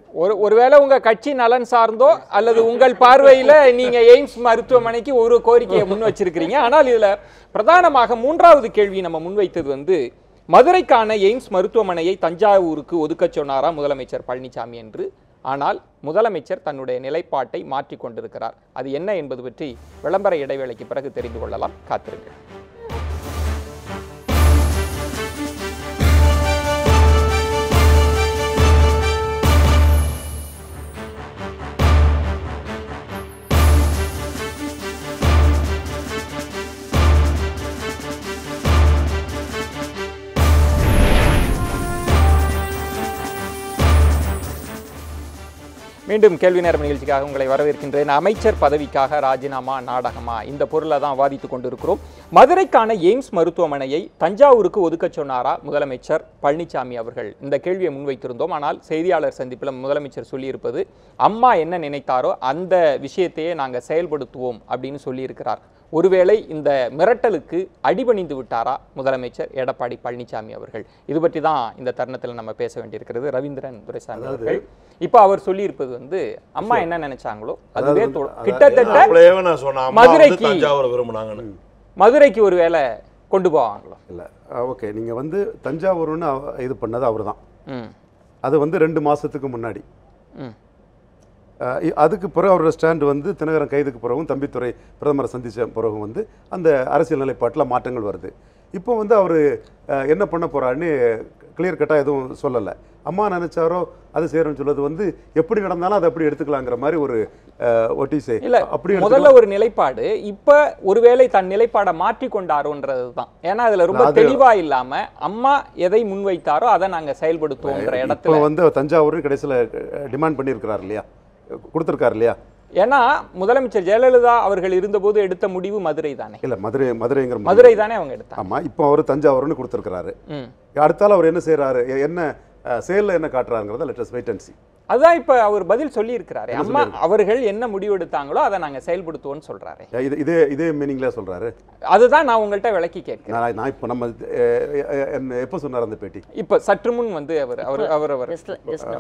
ஒருவேளை உங்க கட்சி நலன் சார்ந்தோ அல்லது உங்கள் பார்வையில நீங்க எய்ம்ஸ் மருத்துவமனைக்கு ஒரு கோரிக்கையை முன் வச்சிருக்கிறீங்க. ஆனால் இதுல பிரதானமாக 3வது கேள்வி நம்ம முன்வைத்தது வந்து மதுரைக்கான எய்ம்ஸ் மருத்துவமனையை தஞ்சாவூருக்கு ஒதுக்க சொன்னாரா முதலமைச்சர் பழனிசாமி என்று. ஆனால் முதலமைச்சர் தன்னுடைய நிலைப்பாட்டை மாற்றிக் கொண்டிருக்கிறார். அது என்ன என்பது பற்றி விளம்பர இடைவேளைக்கு பிறகு தெரிந்து கொள்ளலாம். காத்திருங்கள். மீண்டும் கேள்வி நேரம் நிகழ்ச்சிக்காக உங்களை வரவேற்கின்றேன். அமைச்சர் பதவிக்காக ராஜினாமா நாடகமா, இந்த பொருளை தான் வாதித்துக் கொண்டிருக்கிறோம். மதுரைக்கான எய்ம்ஸ் மருத்துவமனையை தஞ்சாவூருக்கு ஒதுக்க சொன்னாரா முதலமைச்சர் பழனிசாமி அவர்கள்? இந்த கேள்வியை முன்வைத்திருந்தோம். ஆனால் செய்தியாளர் சந்திப்பில் முதலமைச்சர் சொல்லியிருப்பது அம்மா என்ன நினைத்தாரோ அந்த விஷயத்தையே நாங்கள் செயல்படுத்துவோம் அப்படின்னு சொல்லியிருக்கிறார். ஒருவேளை இந்த மிரட்டலுக்கு அடிபணிந்து விட்டாரா முதலமைச்சர் எடப்பாடி பழனிசாமி அவர்கள்? இது பற்றி தான் இந்த தருணத்தில் நம்ம பேச வேண்டியிருக்கிறது. ரவீந்திரன் துரைசாமி அவர்கள் இப்போ அவர் சொல்லியிருப்பது வந்து அம்மா என்ன நினைச்சாங்களோ அதுவே கிட்டத்தட்ட மதுரைக்கு ஒரு வேலை கொண்டு போவாங்களோ இல்லை. ஓகே, நீங்கள் வந்து தஞ்சாவூர்னு இது பண்ணது அவர் தான். அது வந்து 2 மாதத்துக்கு முன்னாடி. அதுக்கு பிறகு அவரோட ஸ்டாண்டு வந்து தினகரன் கைதுக்கு பிறகும் தம்பித்துறை பிரதமரை சந்தித்த பிறகும் வந்து அந்த அரசியல் நிலைப்பாட்டில் மாற்றங்கள் வருது. இப்போ வந்து அவர் என்ன பண்ண போகிறாருன்னு கிளியர் கட்டாக எதுவும் சொல்லலை. அம்மா நினைச்சாரோ அது செய்யறோம்னு சொல்றது வந்து எப்படி நடந்தாலும் அதை அப்படி எடுத்துக்கலாங்கிற மாதிரி ஒரு ஒட்டிசே இல்ல. அப்படி முதல்ல ஒரு நிலைப்பாடு, இப்ப ஒருவேளை தன் நிலைப்பாடை மாற்றி கொண்டாரோன்றதுதான். ஏன்னா அதுல ரொம்ப தெளிவா இல்லாம அம்மா எதை முன்வைத்தாரோ அதை நாங்க செயல்படுத்துவோம்ன்ற இடத்துல வந்து தஞ்சாவூர் கடைசியில் டிமாண்ட் பண்ணியிருக்கிறார் இல்லையா, கொடுத்துருக்காரு இல்லையா? ஏன்னா முதலமைச்சர் ஜெயலலிதா அவர்கள் இருந்தபோது எடுத்த முடிவு மதுரை தானே. இல்ல, மதுரைங்கிற மதுரை தானே அவங்க எடுத்தாங்க. ஆமா, இப்போ அவர் தஞ்சாவூர்னு கொடுத்துருக்காரு. அடுத்தால அவர் என்ன செய்யறாரு, என்ன செயல்ல என்ன காட்டுறாருங்கிறத let us wait and see. அதான் இப்ப அவர் பதில் சொல்லி இருக்கிறாரு. அம்மா அவர்கள் என்ன முடிவு எடுத்தாங்களோ அதை நாங்க செயல்படுத்துவோம்னு சொல்றாரு. இதே மீனிங்ல சொல்றாரு. அதுதான் நான் உங்கள்கிட்ட விளக்கி கேட்கிறேன். நான் இப்ப நம்ம எப்ப சொன்னார் அந்த பேட்டி? இப்ப சற்று முன் வந்து அவர்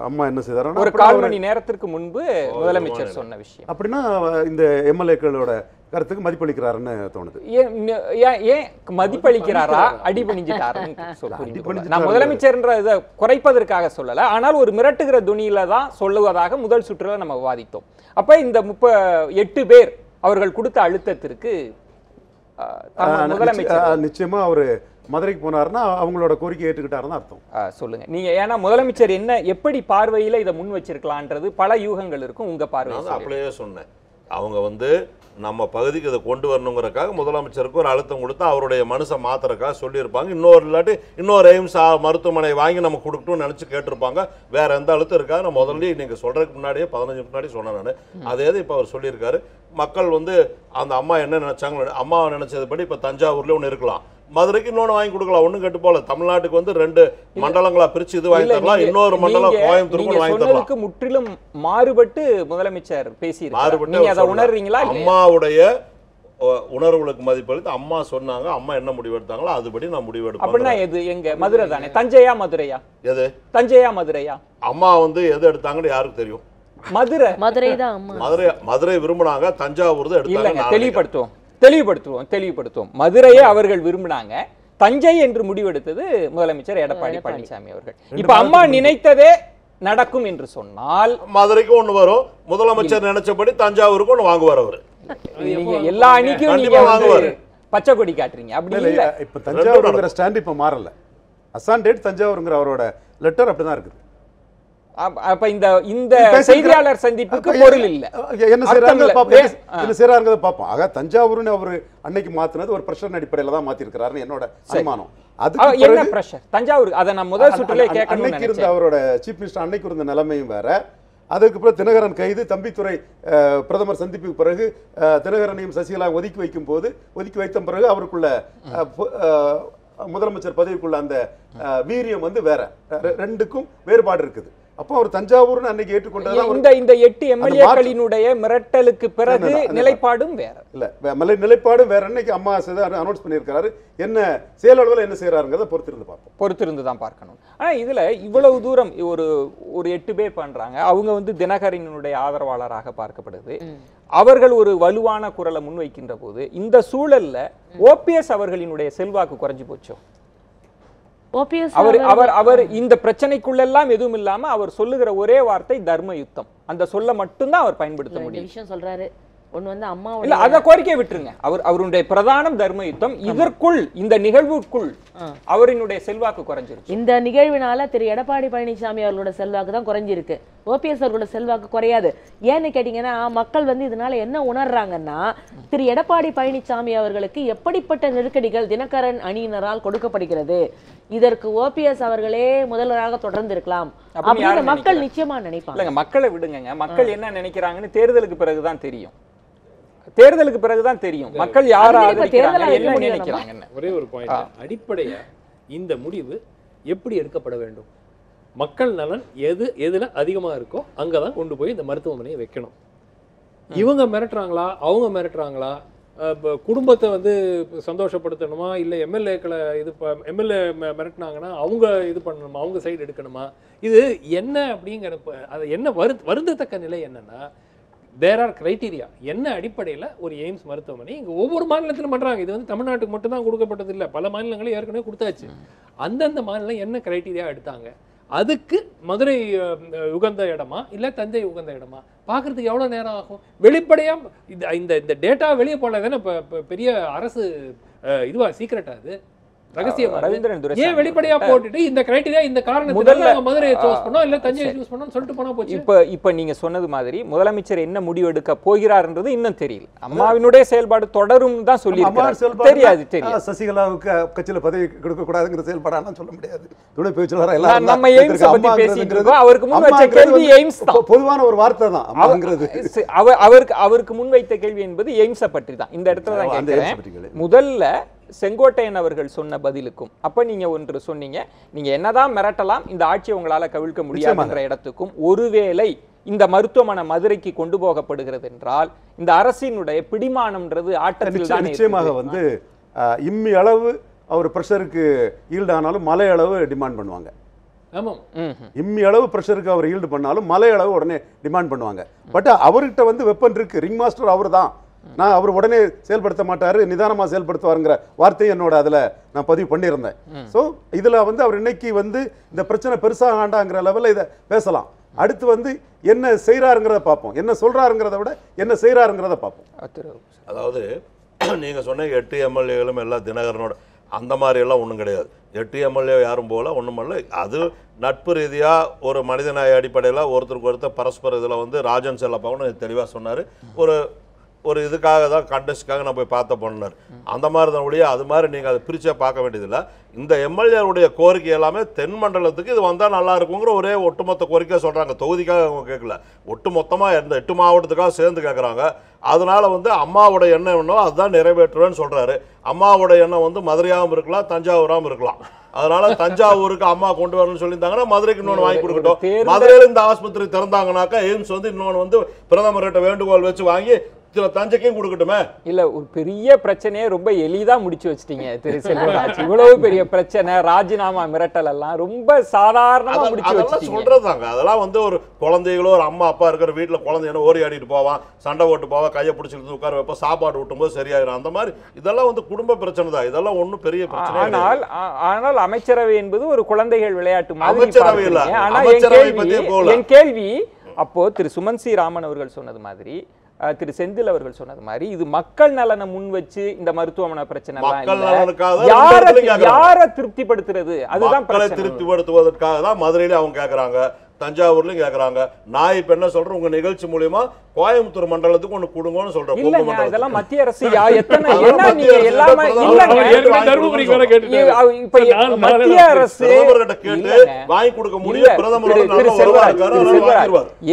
அம்மா என்ன செய்தாரோ ஒரு 1/4 மணி நேரத்திற்கு முன்பு முதலமைச்சர் சொன்ன விஷயம். அப்படின்னா இந்த எம்எல்ஏக்களோட கருத்துக்கு மதிப்பளிக்கிறாருன்னு தோணுது. ஏன் மதிப்பளிக்கிறாரா, அடிபணிஞ்சிட்டாருன்னு நான் முதலமைச்சர்ன்ற இதை குறைப்பதற்காக சொல்லல. ஆனால் ஒரு மிரட்டுகிற துணியில தான் சொல்லுவதாக முதல் சுற்றுல நம்ம விவாதித்தோம். அப்ப இந்த 8 பேர் அவர்கள் கொடுத்த அழுத்தத்திற்கு முதலமைச்சர் நிச்சயமா அவரு மதுரைக்கு போனாருன்னா அவங்களோட கோரிக்கை ஏற்றுக்கிட்டாருன்னு அர்த்தம். சொல்லுங்க நீங்க. ஏன்னா முதலமைச்சர் என்ன எப்படி பார்வையில இதை முன் வச்சிருக்கலான்றது பல யூகங்கள் இருக்கும். உங்க பார்வை அப்படியே சொன்னேன். அவங்க வந்து நம்ம பகுதிக்கு இதை கொண்டு வரணுங்கிறக்காக முதலமைச்சருக்கு ஒரு அழுத்தம் கொடுத்து அவருடைய மனசை மாத்திரக்காக சொல்லியிருப்பாங்க. இன்னொரு எய்ம்ஸ் மருத்துவமனை வாங்கி நம்ம கொடுக்கணும்னு நினச்சி கேட்டிருப்பாங்க. வேற எந்த அழுத்தம் இருக்காது. நான் முதல்ல நீங்கள் சொல்கிறதுக்கு முன்னாடியே 15 முன்னாடி சொன்னேன் நான். அதே இப்போ அவர் சொல்லியிருக்காரு. மக்கள் வந்து அந்த அம்மா என்ன நினைச்சாங்க, அம்மா நினைச்சதுபடி இப்போ தஞ்சாவூர்ல ஒன்று இருக்கலாம், மதுரைக்கு இன்னொன்று வாங்கி கொடுக்கலாம், ஒன்றும் கெட்டு போல. தமிழ்நாட்டுக்கு வந்து 2 மண்டலங்களா பிரிச்சு இது வாங்கி தரலாம், இன்னொரு மண்டலம் கோயம்புத்தூருக்கு வாங்கி தரலாம். முற்றிலும் மாறுபட்டு முதலமைச்சர் பேசியிருக்காரு. நீங்க அதை உணர்றீங்களா? அம்மாவுடைய உணர்வுகளுக்கு மதிப்பளித்து அம்மா சொன்னாங்க, அம்மா என்ன முடிவெடுத்தாங்களோ அதுபடி நான் முடிவெடுப்பேன். அப்படின்னா எது? எங்க மதுரை தானே? தஞ்சையா மதுரையா? எது தஞ்சையா மதுரையா? அம்மா வந்து எது எடுத்தாங்கன்னு யாருக்கு தெரியும்? மதுரை தான் அம்மா. மதுரை விரும்பினாங்க, தஞ்சாவூர் தான் எடுத்தாங்க. தெளிவுபடுத்துவோம். மதுரையை அவர்கள் விரும்பினாங்க, தஞ்சை என்று முடிவெடுத்தது முதலமைச்சர் எடப்பாடி பழனிசாமி அவர்கள். இப்ப அம்மா நினைத்ததே நடக்கும் என்று சொன்னால் மதுரைக்கு ஒண்ணு வரும், முதலமைச்சர் நினைச்சபடி தஞ்சாவூருக்கு ஒண்ணு வாங்குவார் அவரு. எல்லா அணிக்கும் நீங்க வாங்குவாரு, பச்சை கொடி காட்டுறீங்க. அப்படி இல்ல, இப்ப தஞ்சாவூர்ங்கிற ஸ்டாண்ட் இப்ப மாறல. அசாண்டேட் தஞ்சாவூர்ங்கிற அவரோட லெட்டர் அப்படிதான் இருக்குது. அப்ப இந்த செய்தியாளர் சந்திப்புக்கு பொருள் இல்ல. என்ன செய்யறாங்க பாப்போம். ஆக தஞ்சாவூர்னு அவரு அன்னைக்கு மாத்தினது ஒரு பிரஷர் அடிப்படையில தான் மாத்தி இருக்கிறாருன்னு என்னோட அனுமானம். அது என்ன பிரஷர்? தஞ்சாவூர் அதை நான் முதல் சுற்றுலே கேட்கணும். அன்னைக்கு இருந்த அவரோட சீஃப் மினிஸ்டர் அன்னைக்கு இருந்த நிலைமையும் வேற. அதுக்கப்புறம் தினகரன் கைது, தம்பித்துறை பிரதமர் சந்திப்புக்கு பிறகு தினகரனையும் சசிகலா ஒதுக்கி வைத்த பிறகு அவருக்குள்ள முதலமைச்சர் பதவிக்குள்ள அந்த வீரியம் வந்து வேற. ரெண்டுக்கும் வேறுபாடு இருக்குது. அப்போ அவர் தஞ்சாவூர்னு அன்னைக்கு ஏற்றுக்கொண்டது. இந்த 8 எம்எல்ஏக்களினுடைய மிரட்டலுக்கு பிறகு நிலைப்பாடும் வேற இல்ல, நிலைப்பாடும் வேற. அன்னைக்கு அம்மா அனௌன்ஸ் பண்ணியிருக்காரு. என்ன செயலளவில் என்ன செய்யறாருங்கிறத பொறுத்திருந்து தான் பார்க்கணும். ஆனா இதுல இவ்வளவு தூரம் ஒரு 8 பேர் பண்றாங்க. அவங்க வந்து தினகரனுடைய ஆதரவாளராக பார்க்கப்படுது. அவர்கள் ஒரு வலுவான குரலை முன்வைக்கின்ற போது இந்த சூழல்ல ஓபிஎஸ் அவர்களினுடைய செல்வாக்கு குறைஞ்சு போச்சோ? அவர் இந்த பிரச்சனைக்குள்ளெல்லாம் எதுவும் இல்லாம அவர் சொல்லுகிற ஒரே வார்த்தை தர்ம யுத்தம். அந்த சொல்ல மட்டும்தான் அவர் பயன்படுத்த முடியும். விஷயம் சொல்றாரு. ஒன்னு வந்து அம்மா இல்ல, அத கோரிக்கை விட்டுருங்க. அவருடைய பிரதானம் தர்ம யுத்தம். இதற்குள் இந்த நிகழ்வுக்குள் அவரினுடைய செல்வாக்கு குறைஞ்சிருக்கு. இந்த நிகழ்வினால திரு எடப்பாடி பழனிசாமி அவர்களோட செல்வாக்கு தான் குறைஞ்சிருக்கு. ஓபிஎஸ் அவர்களோட செல்வாக்கு குறையாது. ஏன்னு கேட்டீங்கன்னா மக்கள் வந்து இதனால என்ன உணர்றாங்கன்னா, திரு எடப்பாடி பழனிசாமி அவர்களுக்கு எப்படிப்பட்ட நெருக்கடிகள் தினகரன் அணியினரால் கொடுக்கப்படுகிறது, இதற்கு ஓபிஎஸ் அவர்களே முதல்வராக தொடர்ந்து இருக்கலாம் அப்படின்னு மக்கள் நிச்சயமா நினைப்பாங்க. மக்களை விடுங்க, மக்கள் என்ன நினைக்கிறாங்கன்னு தேர்தலுக்கு பிறகுதான் தெரியும். மக்கள் யாரா என்ன நினைக்கிறாங்க. ஒரே ஒரு பாயிண்ட், அடிப்படையா இந்த முடிவு எப்படி எடுக்கப்பட வேண்டும்? மக்கள் நலன் எதுல அதிகமா இருக்கோ அங்கதான் கொண்டு போய் இந்த மருத்துவமனையை வைக்கணும். இவங்க மிரட்டுறாங்களா, அவங்க மிரட்டுறாங்களா, குடும்பத்தை வந்து சந்தோஷப்படுத்தணுமா, இல்லை எம்எல்ஏக்களை எம்எல்ஏ மிரட்டினாங்கன்னா அவங்க இது பண்ணணுமா, அவங்க சைடு எடுக்கணுமா, இது என்ன அப்படிங்கிற அது என்ன வருந்தத்தக்க நிலை என்னன்னா, தேர் ஆர் கிரைட்டீரியா. என்ன அடிப்படையில் ஒரு எய்ம்ஸ் மருத்துவமனை இங்கே ஒவ்வொரு மாநிலத்திலும் பண்ணுறாங்க. இது வந்து தமிழ்நாட்டுக்கு மட்டும் தான் கொடுக்கப்பட்டது இல்லை, பல மாநிலங்களும் ஏற்கனவே கொடுத்தாச்சு. அந்தந்த மாநிலம் என்ன கிரைட்டீரியா எடுத்தாங்க, அதுக்கு மதுரை உகந்த இடமா இல்லை தஞ்சை உகந்த இடமா பார்க்கறதுக்கு எவ்வளோ நேரம் ஆகும்? வெளிப்படையாக இந்த டேட்டா வெளியே போல தானே இப்போ பெரிய அரசு இதுவா சீக்ரெட்டா அது ஏன் வெளிப்படையா போட்டுட்டு இந்த கிரைட்டீரியா இந்த காரணத்துக்காக மதுரையை சூஸ் பண்ணோம் இல்ல தஞ்சையை சூஸ் பண்ணோம் சொல்லிட்டு போனா போச்சு. இப்ப நீங்க சொன்னது மாதிரி முதலமைச்சர் என்ன முடிவு எடுக்க போகிறார்ன்றது இன்னும் தெரியல. அம்மாவினுடைய செயல்பாடு தொடரும் தான் சொல்லியிருக்காரு. தெரியாது சசிகலாவுக்கு கட்சியில பதவி கொடுக்க கூடாதுங்கிற செயல்பாடாலாம் சொல்ல முடியாது. துணை பேச்சாளர் எல்லாம் நம்ம எய்ம்ஸ் பத்தி பேசிட்டு இருக்கோம். அவருக்கு முன் வச்ச கேள்வி எய்ம்ஸ் தான், பொதுவான ஒரு வார்த்தை தான் அம்மாங்கிறது. அவருக்கு முன்வைத்த கேள்வி என்பது எய்ம்ஸை பற்றி தான். இந்த இடத்துல தான் கேட்கிறேன். முதல்ல செங்கோட்டையன் அவர்கள் சொன்ன பதிலுக்கும் அப்ப நீங்க ஒன்று சொன்னீங்க, நீங்க என்னதான் மிரட்டலாம், இந்த ஆட்சியை உங்களால கவிழ்க்க முடியாதுன்ற இடத்துக்கும், ஒருவேளை இந்த மருத்துவமனை மதுரைக்கு கொண்டு போகப்படுகிறது என்றால் இந்த அரசினுடைய பிடிமானம்ன்றது ஆட்டத்தில் தான் நிச்சயமாக வந்து இம்மி அளவு அவர் பிரஷருக்கு ஈல்டானாலும் மலை அளவு டிமாண்ட் பண்ணுவாங்க. இம்மி அளவு பிரஷருக்கு அவர் ஈல்டு பண்ணாலும் மலை அளவு உடனே டிமாண்ட் பண்ணுவாங்க. பட் அவர்கிட்ட வந்து வெப்பன் இருக்கு, ரிங் மாஸ்டர் அவர் தான். நான் அவர் உடனே செயல்படுத்த மாட்டாரு, நிதானமா செயல்படுத்துவாருங்கிற வார்த்தையை என்னோட அதுல நான் பதிவு பண்ணியிருந்தேன். ஸோ இதுல வந்து அவர் இன்னைக்கு வந்து இந்த பிரச்சனை பெருசாக ஆண்டாங்கிற லெவலில் இதை பேசலாம். அடுத்து வந்து என்ன செய்யறாருங்கிறத பார்ப்போம், என்ன சொல்றாருங்கிறத விட என்ன செய்யறாருங்கிறத பார்ப்போம். அதாவது நீங்க சொன்ன 8 எம்எல்ஏகளும் எல்லாம் தினகரனோட அந்த மாதிரி எல்லாம் ஒன்றும் கிடையாது. 8 எம்எல்ஏ யாரும் போல ஒன்றும் இல்லை. அது நட்பு ரீதியாக ஒரு மனிதநாய அடிப்படையில் ஒருத்தருக்கு ஒருத்தர் பரஸ்பர இதில் வந்து ராஜன் செல்லப்பாவும் தெளிவாக சொன்னார். ஒரு இதுக்காக தான் கண்டஸ்டுக்காக நான் போய் பார்த்த பண்ணார். அந்த மாதிரி தான் ஒழிய அது மாதிரி நீங்கள் அதை பிரிச்சே பார்க்க வேண்டியதில்லை. இந்த எம்எல்ஏவுடைய கோரிக்கை எல்லாமே தென் மண்டலத்துக்கு இது வந்தால் நல்லா இருக்குங்கிற ஒரே ஒட்டுமொத்த கோரிக்கை சொல்கிறாங்க. தொகுதிக்காக அவங்க கேட்கல, ஒட்டு மொத்தமாக இந்த 8 மாவட்டத்துக்காக சேர்ந்து கேட்குறாங்க. அதனால வந்து அம்மாவோட எண்ணம் என்னவோ அதுதான் நிறைவேற்றுவேன்னு சொல்கிறாரு. அம்மாவோட எண்ணம் வந்து மதுரையாகவும் இருக்கலாம், தஞ்சாவூராகவும் இருக்கலாம். அதனால தஞ்சாவூருக்கு அம்மா கொண்டு வரணும்னு சொல்லியிருந்தாங்கன்னா மதுரைக்கு இன்னொன்று வாங்கி கொடுக்கட்டும். மதுரையில் இந்த ஆஸ்பத்திரி திறந்தாங்கன்னாக்கா எய்ம்ஸ் வந்து இன்னொன்று வந்து பிரதமர்கிட்ட வேண்டுகோள் வச்சு வாங்கி தஞ்சைக்கும் கொடுக்கட்டுமே. இல்ல ஒரு பெரிய பிரச்சனையை ரொம்ப எளிதா முடிச்சு வச்சிட்டீங்க திரு செல்வராஜ். இவ்வளவு பெரிய பிரச்சனை, ராஜினாமா மிரட்டல் எல்லாம் ரொம்ப சாதாரணமா முடிச்சு வச்சிட்டீங்க. சொல்றதாங்க அதெல்லாம் வந்து ஒரு குழந்தைகளோ ஒரு அம்மா அப்பா இருக்கிற வீட்டுல குழந்தைங்க ஓடி ஆடிட்டு போவான், சண்டை ஓட்டு போவான், கையை பிடிச்சிட்டு உட்கார வைப்போம், சாப்பாடு ஊட்டும் போது சரியாயிரும். அந்த மாதிரி இதெல்லாம் வந்து குடும்ப பிரச்சனை தான். இதெல்லாம் ஒன்றும் பெரிய பிரச்சனை. ஆனால் அமைச்சரவை என்பது ஒரு குழந்தைகள் விளையாட்டு மாதிரி. அமைச்சரவை இல்ல, ஆனா என் கேள்வி அப்போ திரு சுமன் சி ராமன் அவர்கள் சொன்னது மாதிரி, திரு செந்தில் அவர்கள் சொன்னது மாதிரி, இது மக்கள் நலனை முன் வச்சு இந்த மருத்துவமனை பிரச்சனை யாரை திருப்திப்படுத்துறது, அதுதான் திருப்திப்படுத்துவதற்காக தான் மதுரையில அவங்க கேட்கறாங்க, தஞ்சாவூர்லயும் கேட்கறாங்க. நான் இப்ப என்ன சொல்றேன், உங்க நிகழ்ச்சி மூலியமா கோயம்புத்தூர் மண்டலத்துக்கு ஒண்ணு கொடுங்கன்னு சொல்றேன். இதெல்லாம் மத்திய அரசு எத்தனை மத்திய அரசு கேட்டு வாங்கி கொடுக்க முடியும்.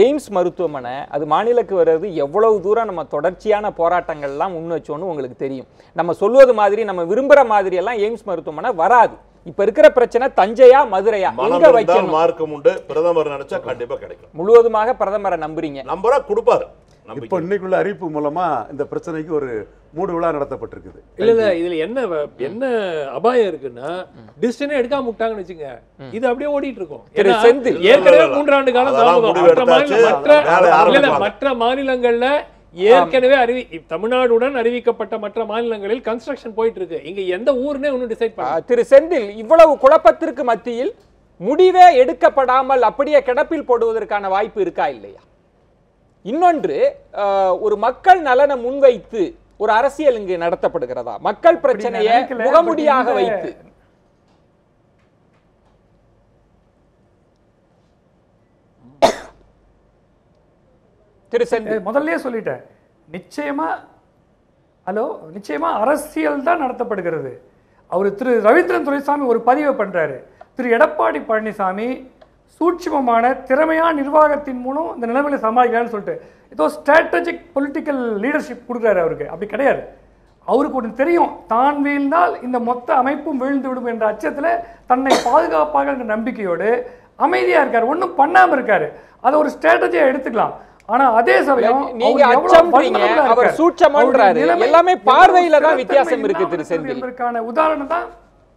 எய்ம்ஸ் மருத்துவமனை அது மாநிலக்கு வர்றது எவ்வளவு தூரம் நம்ம தொடர்ச்சியான போராட்டங்கள் எல்லாம் முன் வச்சோன்னு உங்களுக்கு தெரியும். நம்ம சொல்வது மாதிரி நம்ம விரும்புற மாதிரி எல்லாம் எய்ம்ஸ் மருத்துவமனை வராது. இப்ப இருக்கிற பிரச்சனை தஞ்சையா மதுரையா, எங்க வைக்கணும்? மார்க்கம் உண்டு. பிரதமர் நினைச்சா கண்டிப்பா கிடைக்கும். முழுவதுமாக பிரதமரை நம்புறீங்க? நம்பரா கொடுப்பாரு. இப்ப இன்னைக்குள்ள அறிவிப்பு மூலமா இந்த பிரச்சனைக்கு ஒரு மூடு விழா நடத்தப்பட்டிருக்குது. இல்ல இதுல என்ன அபாயம் இருக்குன்னா, டிசிஷனே எடுக்காம விட்டாங்கன்னு வச்சுங்க, இது அப்படியே ஓடிட்டு இருக்கும். ஏற்கனவே 3 ஆண்டு காலம் தாமதம். மற்ற மாநிலங்கள்ல ஏற்கனவே தமிழ்நாடுடன் அறிவிக்கப்பட்ட மற்ற மாநிலங்களில் கன்ஸ்ட்ரக்ஷன் போயிட்டு இருக்கு. இங்க எந்த ஊர்னே ஒன்னும் டிசைட் பண்ண. திரு செந்தில், இவ்வளவு குழப்பத்திற்கு மத்தியில் முடிவே எடுக்கப்படாமல் அப்படியே கிடப்பில் போடுவதற்கான வாய்ப்பு இருக்கா இல்லையா? இன்னொன்று, ஒரு மக்கள் நலனை முன்வைத்து ஒரு அரசியல் இங்கு நடத்தப்படுகிறதா? மக்கள் பிரச்சனையை முகமுடியாக வைத்து முதல்ல சொல்லிட்டேன். நிச்சயமா அரசியல் தான் நடத்தப்படுகிறது. அவர் திரு ரவீந்திரன் துரைசாமி ஒரு பதிவை பண்றாரு, திரு எடப்பாடி பழனிசாமி சூட்சுமமான திறமையான நிர்வாகத்தின் மூலம் இந்த நிலைமையில சமாளிக்கலாம்னு சொல்லிட்டு ஏதோ ஸ்ட்ராட்டஜிக் பொலிட்டிக்கல் லீடர்ஷிப் கொடுக்குறாரு. அவருக்கு அப்படி கிடையாது. அவருக்கு ஒன்று தெரியும், தான் வீழ்ந்தால் இந்த மொத்த அமைப்பும் வீழ்ந்து விடும் என்ற அச்சத்தில் தன்னை பாதுகாப்பாக என்ற நம்பிக்கையோடு அமைதியா இருக்காரு, ஒன்றும் பண்ணாம இருக்காரு. அதை ஒரு ஸ்ட்ராட்டஜியா எடுத்துக்கலாம். ஆனா அதே சமயம் நீங்க அச்சம்ன்றீங்க, அவர் சூட்சமன்றாரு. எல்லாமே பார்வையில தான் வித்தியாசம் இருக்கு திரு செந்தில். இதற்கான உதாரணம் தான்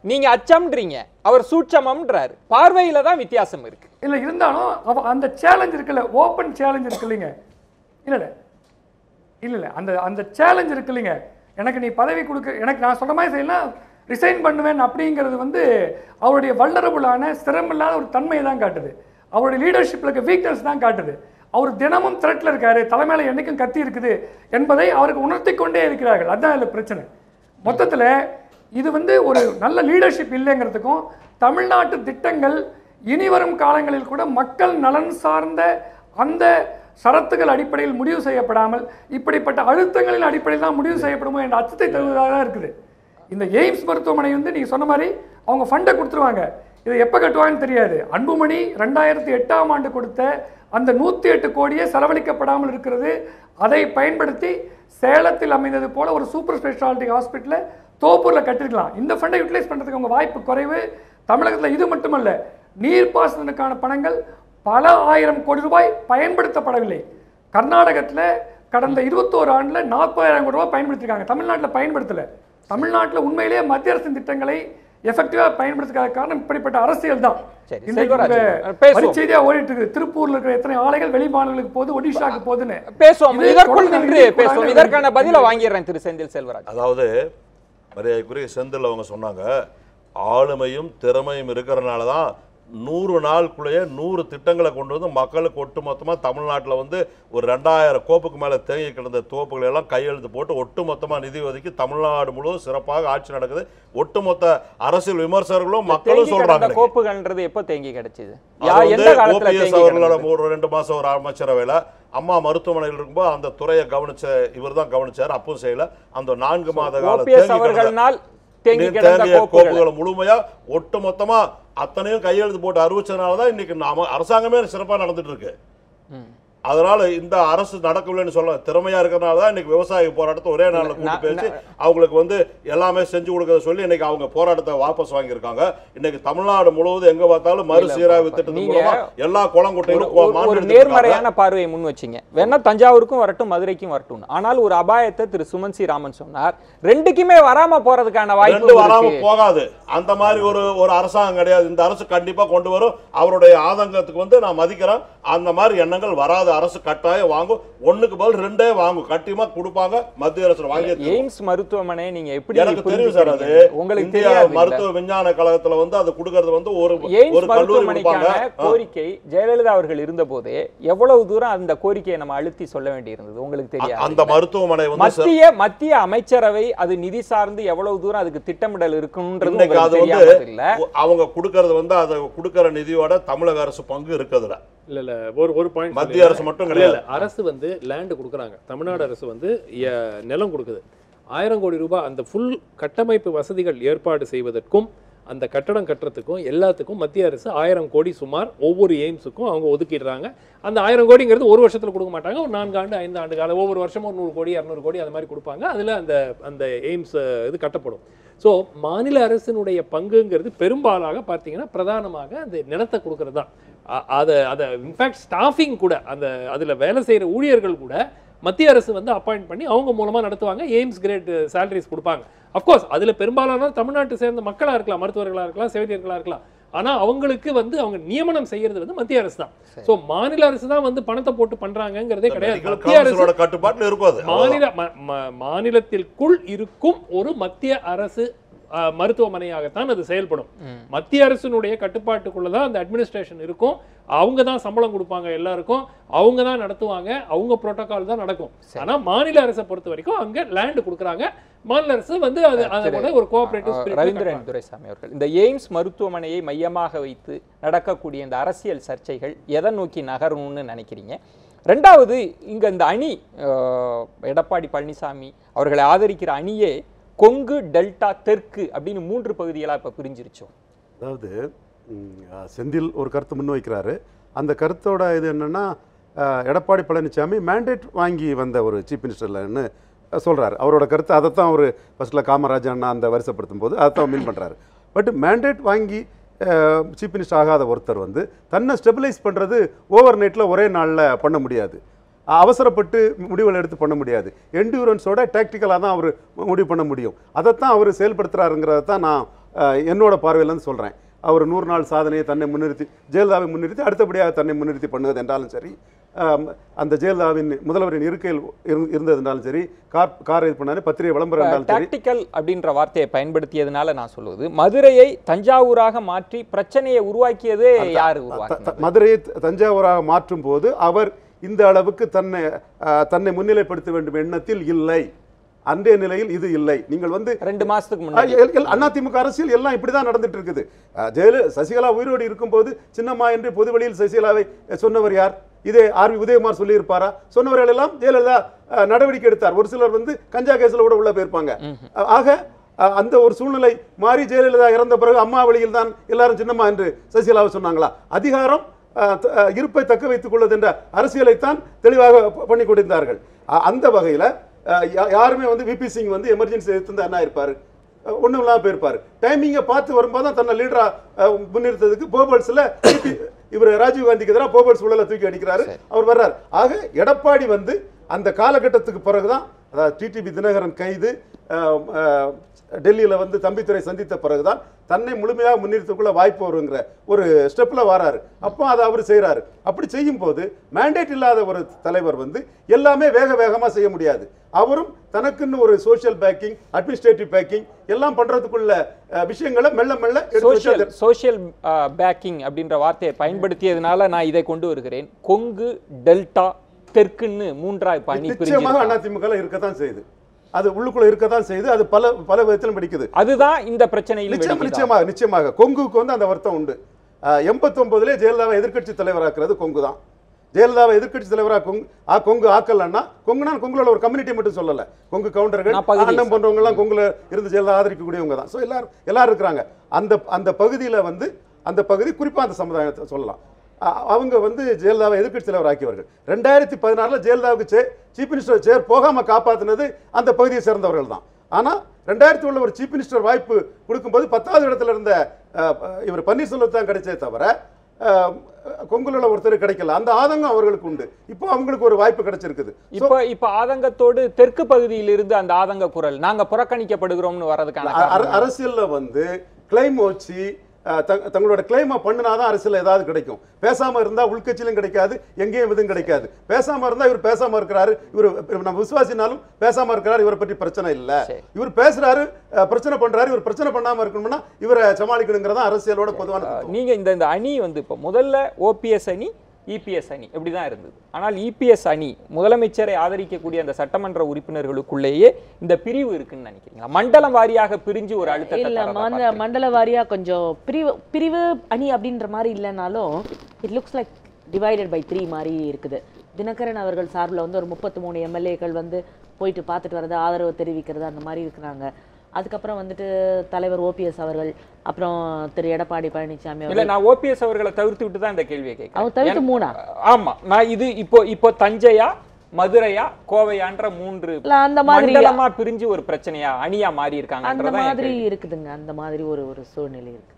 நீங்க அச்சம்ன்றீங்க, அவர் சூட்சமம்ன்றாரு. பார்வையில தான் வித்தியாசம் இருக்கு. இல்ல இருந்தாலும் அந்த சேலஞ்ச் இருக்குல்ல, ஓபன் சேலஞ்ச் இருக்கு இல்லைங்க. இல்ல அந்த சேலஞ்ச் இருக்கு இல்லைங்க. எனக்கு நீ பதவி கொடுக்க, எனக்கு நான் சொன்ன மாதிரி செய்யலாம், ரிசைன் பண்ணுவேன் அப்படிங்கிறது வந்து அவருடைய வல்னரபிளான சிரமமில்லாத ஒரு தன்மையை தான் காட்டுது. அவருடைய லீடர்ஷிப்ல இருக்க வீக்னஸ் தான் காட்டுது. அவர் தினமும் த்ரெட்ல இருக்காரு, தலைமையில என்னைக்கும் கத்தி இருக்குது என்பதை அவருக்கு உணர்த்தி கொண்டே இருக்கிறார்கள். அதுதான் இதுல பிரச்சனை. மொத்தத்துல இது வந்து ஒரு நல்ல லீடர்ஷிப் இல்லைங்கிறதுக்கும், தமிழ்நாட்டு திட்டங்கள் இனி வரும் காலங்களில் கூட மக்கள் நலன் சார்ந்த அந்த சரத்துகள் அடிப்படையில் முடிவு செய்யப்படாமல் இப்படிப்பட்ட அழுத்தங்களின் அடிப்படையில் தான் முடிவு செய்யப்படுமோ என்ற அச்சத்தை தருவதாக தான் இருக்குது. இந்த எய்ம்ஸ் மருத்துவமனை வந்து நீங்க சொன்ன மாதிரி அவங்க ஃபண்டை கொடுத்துருவாங்க, இதை எப்போ கட்டுவாங்கன்னு தெரியாது. அன்புமணி 2008ஆம் ஆண்டு கொடுத்த அந்த 108 கோடியே செலவழிக்கப்படாமல் இருக்கிறது. அதை பயன்படுத்தி சேலத்தில் அமைந்தது போல ஒரு சூப்பர் ஸ்பெஷாலிட்டி ஹாஸ்பிட்டலை தோப்பூர்ல கட்டிருக்கலாம். இந்த ஃபண்டை யூட்டிலைஸ் பண்றதுக்கு உங்க வாய்ப்பு குறைவு. தமிழகத்தில் இது மட்டுமல்ல, நீர்ப்பாசனத்துக்கான பணங்கள் பல 1000 கோடி ரூபாய் பயன்படுத்தப்படவில்லை. கர்நாடகத்தில் கடந்த 21 ஆண்டுல 40,000 கோடி ரூபாய் பயன்படுத்திருக்காங்க. தமிழ்நாட்டில் பயன்படுத்தல. தமிழ்நாட்டில் உண்மையிலேயே மத்திய அரசின் திட்டங்களை எஃபெக்டிவா பயன்படுத்துறதுக்கான காரணம் இப்படிப்பட்ட அரசியல் தான். செய்தியா ஓடிட்டு இருக்கு. திருப்பூர்ல இருக்கிற எத்தனை ஆலைகள் வெளி மாநிலங்களுக்கு போகுது, ஒடிஷாக்கு போகுதுன்னு பேசுவோம். இதற்கான பதில வாங்கிடுறேன் திரு செந்தில் செல்வராஜ். அதாவது மரியாதைக்குரிய செந்தில் அவங்க சொன்னாங்க, ஆளுமையும் திறமையும் இருக்கிறனால தான் 100 நாளுக்குள்ளேயே 100 திட்டங்களை கொண்டு வந்து மக்களுக்கு ஒட்டுமொத்தமாக தமிழ்நாட்டில் வந்து ஒரு 2000 கோப்புக்கு மேலே தேங்கி கிடந்த தோப்புகளை எல்லாம் கையெழுத்து போட்டு ஒட்டுமொத்தமாக நிதி ஒதுக்கி தமிழ்நாடு முழுவதும் சிறப்பாக ஆட்சி நடக்குது. ஒட்டுமொத்த அரசியல் விமர்சகர்களும் மக்களும் சொல்றாங்க. கோப்புகள்ன்றது எப்போ தேங்கி கிடைச்சது? ஓபிஎஸ் அவர்களோட 2 மாசம் ஒரு அமைச்சரவையில் அம்மா மருத்துவமனையில் இருக்கும்போது அந்த துறையை கவனிச்ச இவர் தான் கவனிச்சார். அப்பவும் செய்யல. அந்த 4 மாத கால தேங்கிய கோப்புகளை முழுமையா ஒட்டு மொத்தமா அத்தனையும் கையெழுத்து போட்டு அறிவிச்சதுனாலதான் இன்னைக்கு அரசாங்கமே சிறப்பா நடந்துட்டு இருக்கு. அதனால இந்த அரசு நடக்கவில்லைன்னு சொல்ல திறமையா இருக்கிறதுனால தான் இன்னைக்கு விவசாய போராட்டத்தை ஒரே நாள்ல கூட்டி பேசி அவங்களுக்கு வந்து எல்லாமே செஞ்சு கொடுக்கறத சொல்லி இன்னைக்கு அவங்க போராட்டத்தை வாபஸ் வாங்கியிருக்காங்க. இன்னைக்கு தமிழ்நாடு முழுவதும் எங்க பார்த்தாலும் மறுசீராய்வு திட்டத்தின் மூலமா எல்லா குளங்குட்டையிலும் ஒரு நேர்மறையான பார்வையை முன் வச்சீங்க. வேணா தஞ்சாவூருக்கும் வரட்டும் மதுரைக்கும் வரட்டும். ஆனால் ஒரு அபாயத்தை திரு சுமன் சி ராமன் சொன்னார். ரெண்டுக்குமே வராம போறதுக்கான வாய்ப்பு வராம போகாது. அந்த மாதிரி ஒரு அரசாங்கம் கிடையாது. இந்த அரசு கண்டிப்பா கொண்டு வரும். அவருடைய ஆதங்கத்துக்கு வந்து நான் மதிக்கிறேன். அந்த மாதிரி எண்ணங்கள் வராது. அரசு கட்டாயம் வாங்கும். 1க்கு பதில் 2 வாங்கும். கட்டியமா கொடுப்பாங்க. மத்திய அரசு வாங்கி எய்ம்ஸ் மருத்துவமனை நீங்க எப்படி எனக்கு தெரியும் சார். அது உங்களுக்கு தெரியாது. மருத்துவ விஞ்ஞான கழகத்துல வந்து அது கொடுக்கிறது வந்து ஒரு கல்லூரி கோரிக்கை ஜெயலலிதா அவர்கள் இருந்த போதே எவ்வளவு தூரம் அந்த கோரிக்கையை நம்ம அழுத்தி சொல்ல வேண்டியிருந்தது உங்களுக்கு தெரியாது. அந்த மருத்துவமனை வந்து மத்திய அமைச்சரவை அது நிதி சார்ந்து எவ்வளவு தூரம் அதுக்கு திட்டமிடல் இருக்குன்றது அவங்க கொடுக்கறது வந்து அதை கொடுக்கிற நிதியோட தமிழக அரசு பங்கு இருக்குதுல. இல்ல ஒரு பாயிண்ட் மத்திய அரசு மட்டும் கிடையாது. அரசு வந்து லேண்ட் கொடுக்குறாங்க. தமிழ்நாடு அரசு வந்து நிலம் கொடுக்குது. 1000 கோடி ரூபாய் அந்த ஃபுல் கட்டமைப்பு வசதிகள் ஏற்பாடு செய்வதற்கும் அந்த கட்டடம் கட்டுறதுக்கும் எல்லாத்துக்கும் மத்திய அரசு 1000 கோடி சுமார் ஒவ்வொரு எய்ம்ஸுக்கும் அவங்க ஒதுக்கிடுறாங்க. அந்த 1000 கோடிங்கிறது ஒரு வருஷத்துல கொடுக்க மாட்டாங்க. ஒரு 4 ஆண்டு 5 ஆண்டு காலம் ஒவ்வொரு வருஷமும் 100 கோடி 200 கோடி அந்த மாதிரி கொடுப்பாங்க. அதில் அந்த எய்ம்ஸ் இது கட்டப்படும். ஸோ மாநில அரசினுடைய பங்குங்கிறது பெரும்பாலாக பார்த்தீங்கன்னா பிரதானமாக அந்த நிலத்தை கொடுக்கறது தான். அதை இன்ஃபேக்ட் ஸ்டாஃபிங் கூட அதில் வேலை செய்கிற ஊழியர்கள் கூட மத்திய அரசு வந்து அப்பாயிண்ட் பண்ணி அவங்க மூலமாக நடத்துவாங்க. எய்ம்ஸ் கிரேட் சேலரிஸ் கொடுப்பாங்க. அஃப்கோர்ஸ் அதில் பெரும்பாலான தமிழ்நாட்டை சேர்ந்த மக்களாக இருக்கலாம், மருத்துவர்களாக இருக்கலாம், செவிலியர்களாக இருக்கலாம். ஆனால் அவங்களுக்கு வந்து அவங்க நியமனம் செய்யறது வந்து மத்திய அரசு தான். ஸோ மாநில அரசு தான் வந்து பணத்தை போட்டு பண்றாங்கிறதே கிடையாது. மத்திய அரசு கட்டுப்பாட்டில் இருக்கும். மாநிலத்திற்குள் இருக்கும் ஒரு மத்திய அரசு மருத்துவமனையாகத்தான் அது செயல்படும். மத்திய அரசினுடைய கட்டுப்பாட்டுக்குள்ளதான் அந்த அட்மினிஸ்ட்ரேஷன் இருக்கும். அவங்க தான் சம்பளம் கொடுப்பாங்க எல்லாருக்கும். அவங்க தான் நடத்துவாங்க. அவங்க புரோட்டோகால் தான் நடக்கும். ஆனா மாநில அரசை பொறுத்த வரைக்கும் அங்க லேண்ட் கொடுக்குறாங்க. மாநில அரசு வந்து அதோட ஒரு கோஆபரேட்டிவ். ரவீந்திரன் துரைசாமி அவர்கள் இந்த எய்ம்ஸ் மருத்துவமனையை மையமாக வைத்து நடக்கக்கூடிய இந்த அரசியல் சர்ச்சைகள் எதை நோக்கி நகரணும்னு நினைக்கிறீங்க? ரெண்டாவது, இங்க இந்த அணி எடப்பாடி பழனிசாமி அவர்களை ஆதரிக்கிற அணியே கொங்கு, டெல்டா, தெற்கு அப்படின்னு 3 பகுதிகளாக இப்போ பிரிஞ்சிருச்சோம். அதாவது செந்தில் ஒரு கருத்து முன்வைக்கிறாரு. அந்த கருத்தோட இது என்னன்னா, எடப்பாடி பழனிசாமி மேண்டேட் வாங்கி வந்த ஒரு சீஃப் மினிஸ்டர்லன்னு சொல்கிறாரு. அவரோட கருத்து அதைத்தான் அவர் ஃபர்ஸ்ட்டில் காமராஜ் அண்ணா அந்த வரிசைப்படுத்தும் போது அதைத்தான் மீன் பண்ணுறாரு. பட் மேண்டேட் வாங்கி சீஃப் மினிஸ்டர் ஆகாத ஒருத்தர் வந்து தன்னை ஸ்டெபிலைஸ் பண்ணுறது ஓவர் நைட்டில் ஒரே நாளில் பண்ண முடியாது. அவசரப்பட்டு முடிவுகள் எடுத்து பண்ண முடியாது. என்டியூரன்ஸோட டாக்டிக்கலாக தான் அவர் முடிவு பண்ண முடியும். அதைத்தான் அவர் செயல்படுத்துகிறாருங்கிறத தான் நான் என்னோட பார்வையிலேருந்து சொல்கிறேன். அவர் 100 நாள் சாதனையை தன்னை முன்னிறுத்தி, ஜெயலலிதாவை முன்னிறுத்தி அடுத்தபடியாக தன்னை முன்னிறுத்தி பண்ணுவது என்றாலும் சரி, அந்த ஜெயலலிதாவின் முதல்வரின் இருக்கையில் இருந்ததுனாலும் சரி, கார் இது பண்ணாரு, பத்திரிகை விளம்பரம் இருந்தாலும் சரி. டாக்டிக்கல் அப்படின்ற வார்த்தையை பயன்படுத்தியதுனால நான் சொல்லுவது, மதுரையை தஞ்சாவூராக மாற்றி பிரச்சனையை உருவாக்கியது யாரு? மதுரையை தஞ்சாவூராக மாற்றும் போது அவர் இந்த அளவுக்கு தன்னை முன்னிலைப்படுத்த வேண்டும் எண்ணத்தில் இல்லை. அன்றைய நிலையில் இது இல்லை. நீங்கள் வந்து 2 மாசத்துக்கு முன்னாடி அதிமுக அரசியல் எல்லாம் இப்படிதான் நடந்துட்டு இருக்குது. சசிகலா உயிரோடு இருக்கும்போது சின்னம்மா என்று பொது வெளியில் சசிகலாவை சொன்னவர் யார்? இதே ஆர்வி உதயகுமார் சொல்லி இருப்பாரா? சொன்னவர்கள் எல்லாம் ஜெயலலிதா நடவடிக்கை எடுத்தார். ஒரு சிலர் வந்து கஞ்சா கேஸ்ல கூட உள்ள போயிருப்பாங்க. ஆக அந்த ஒரு சூழ்நிலை மாறி ஜெயலலிதா இறந்த பிறகு அம்மா வழியில் தான் எல்லாரும் சின்னம்மா என்று சசிகலாவை சொன்னாங்களா? அதிகாரம் இருப்பை தக்க வைத்துக் கொள்வது என்ற அரசியலைத்தான் தெளிவாக பண்ணி கொண்டிருந்தார்கள். அந்த வகையில் யாருமே வந்து விபி சிங் வந்து எமர்ஜென்சி எடுத்து என்ன இருப்பாரு? ஒன்றும் இல்லாமல் போயிருப்பாரு. டைமிங்கை பார்த்து வரும்போது தான் தன்னை லீடரா முன்னிறுத்ததுக்கு போபல்ஸ்ல இவர் ராஜீவ்காந்திக்கு எதிராக போபல்ஸ் உள்ள தூக்கி அடிக்கிறாரு, அவர் வர்றாரு. ஆக எடப்பாடி வந்து அந்த காலகட்டத்துக்கு பிறகுதான், அதாவது டிடிவி தினகரன் கைது, டெல்லியில் வந்து தம்பித்துறை சந்தித்த பிறகுதான் தன்னை முழுமையாக முன்னிறுத்தக்குள்ள வாய்ப்பு வருங்கிற ஒரு ஸ்டெப்பில் வராரு. அப்போ அதை அவர் செய்கிறாரு. அப்படி செய்யும் போது மேண்டேட் இல்லாத ஒரு தலைவர் வந்து எல்லாமே வேகமாக செய்ய முடியாது. அவரும் தனக்குன்னு ஒரு சோஷியல் பேக்கிங், அட்மினிஸ்ட்ரேட்டிவ் பேக்கிங் எல்லாம் பண்றதுக்குள்ள விஷயங்களை மெல்ல சோஷியல் பேக்கிங் அப்படின்ற வார்த்தையை பயன்படுத்தியதுனால நான் இதை கொண்டு வருகிறேன். கொங்கு, டெல்டா, தெற்குன்னு மூன்றாய் பணி நிச்சயமாக அதிமுக இருக்கத்தான் செய்யுது. அது உள்ளுக்குள்ள இருக்கத்தான் செய்யுது. அது பல விதத்திலும் பிடிக்குது. அதுதான் இந்த பிரச்சனையில் நிச்சயமாக கொங்குக்கு வந்து அந்த வருத்தம் உண்டு. 89 ஜெயலலிதாவை எதிர்க்கட்சி தலைவராக்குறது கொங்கு தான். ஜெயலலிதாவை எதிர்க்கட்சி தலைவராக கொங்கு ஆக்கலன்னா, கொங்குனா கொங்குல ஒரு கம்யூனிட்டி மட்டும் சொல்லல, கொங்கு கவுண்டர்கள் அண்ணன் போன்றவங்க எல்லாம் கொங்குல இருந்து ஜெயலலிதா ஆதரிக்கக்கூடியவங்க தான். ஸோ எல்லாரும் இருக்கிறாங்க. அந்த பகுதியில் வந்து அந்த பகுதி குறிப்பா அந்த சமுதாயத்தை சொல்லலாம். அவங்க வந்து ஜெயலலிதாவை எதிர்க்கட்சி தலைவர் ஆக்கியவர்கள். 2016 ஜெயலலிதாவுக்கு சீஃப் மினிஸ்டர் சேர் போகாம காப்பாற்றினது அந்த பகுதியை சேர்ந்தவர்கள் தான். ஆனா 2001 ஒரு சீஃப் மினிஸ்டர் வாய்ப்பு கொடுக்கும்போது 10வது இடத்துல இருந்த இவர் பன்னீர்செல்வம் தான் கிடைச்சே தவிர கொங்குல ஒருத்தர் கிடைக்கல. அந்த ஆதங்கம் அவர்களுக்கு உண்டு. இப்போ அவங்களுக்கு ஒரு வாய்ப்பு கிடைச்சிருக்குது. இப்போ ஆதங்கத்தோடு தெற்கு பகுதியில் இருந்து அந்த ஆதங்க குரல் நாங்க புறக்கணிக்கப்படுகிறோம்னு வர்றதுக்கான அரசியல்ல வந்து கிளைம் வச்சு தங்களோட கிளைமை பண்ணினாதான் அரசியல் ஏதாவது கிடைக்கும். பேசாம இருந்தா உள்கட்சியிலும் கிடைக்காது, எங்கேயும் எதுவும் கிடைக்காது. பேசாம இருந்தா இவர் பேசாம இருக்கிறாரு, இவர் நம்ம விசுவாசினாலும் பேசாம இருக்கிறாரு, இவரை பற்றி பிரச்சனை இல்ல. இவர் பேசுறாரு, பிரச்சனை பண்றாரு, இவர் பிரச்சனை பண்ணாம இருக்கணும்னா இவரை சமாளிக்கணுங்கிறதா அரசியலோட பொதுவான. நீங்க இந்த அணி வந்து இப்போ முதல்ல ஓபிஎஸ் அணி, இபிஎஸ் அணி இப்படிதான் இருந்தது. ஆனால் இபிஎஸ் அணி முதலமைச்சரை ஆதரிக்கக்கூடிய அந்த சட்டமன்ற உறுப்பினர்களுக்குள்ளேயே இந்த பிரிவு இருக்குன்னு நினைக்கிறீங்களா? மண்டலம் வாரியாக பிரிஞ்சு ஒரு அழுத்தம் மண்டல வாரியா கொஞ்சம் பிரிவு அணி அப்படின்ற மாதிரி இல்லைனாலும் it looks like divided by 3 மாதிரி இருக்குது. தினகரன் அவர்கள் சார்பில் வந்து ஒரு 33 எம்எல்ஏக்கள் வந்து போயிட்டு பார்த்துட்டு வர்றது, ஆதரவு தெரிவிக்கிறது அந்த மாதிரி இருக்கிறாங்க. அதுக்கப்புறம் வந்துட்டு தலைவர் ஓபிஎஸ் அவர்கள், அப்புறம் திரு எடப்பாடி பழனிசாமி இல்ல, நான் ஓபிஎஸ் அவர்களை தவிர்த்து விட்டு தான் இந்த கேள்வியை கேட்கிறேன். அவங்க தவிர்த்து 3. ஆமா, நான் இது இப்போ தஞ்சையா, மதுரையா, கோவையான்ற 3 அந்த மாதிரி மண்டலமா பிரிஞ்சு ஒரு பிரச்சனையா அணியா மாறி இருக்காங்க. அந்த மாதிரி இருக்குதுங்க. அந்த மாதிரி ஒரு சூழ்நிலை இருக்கு.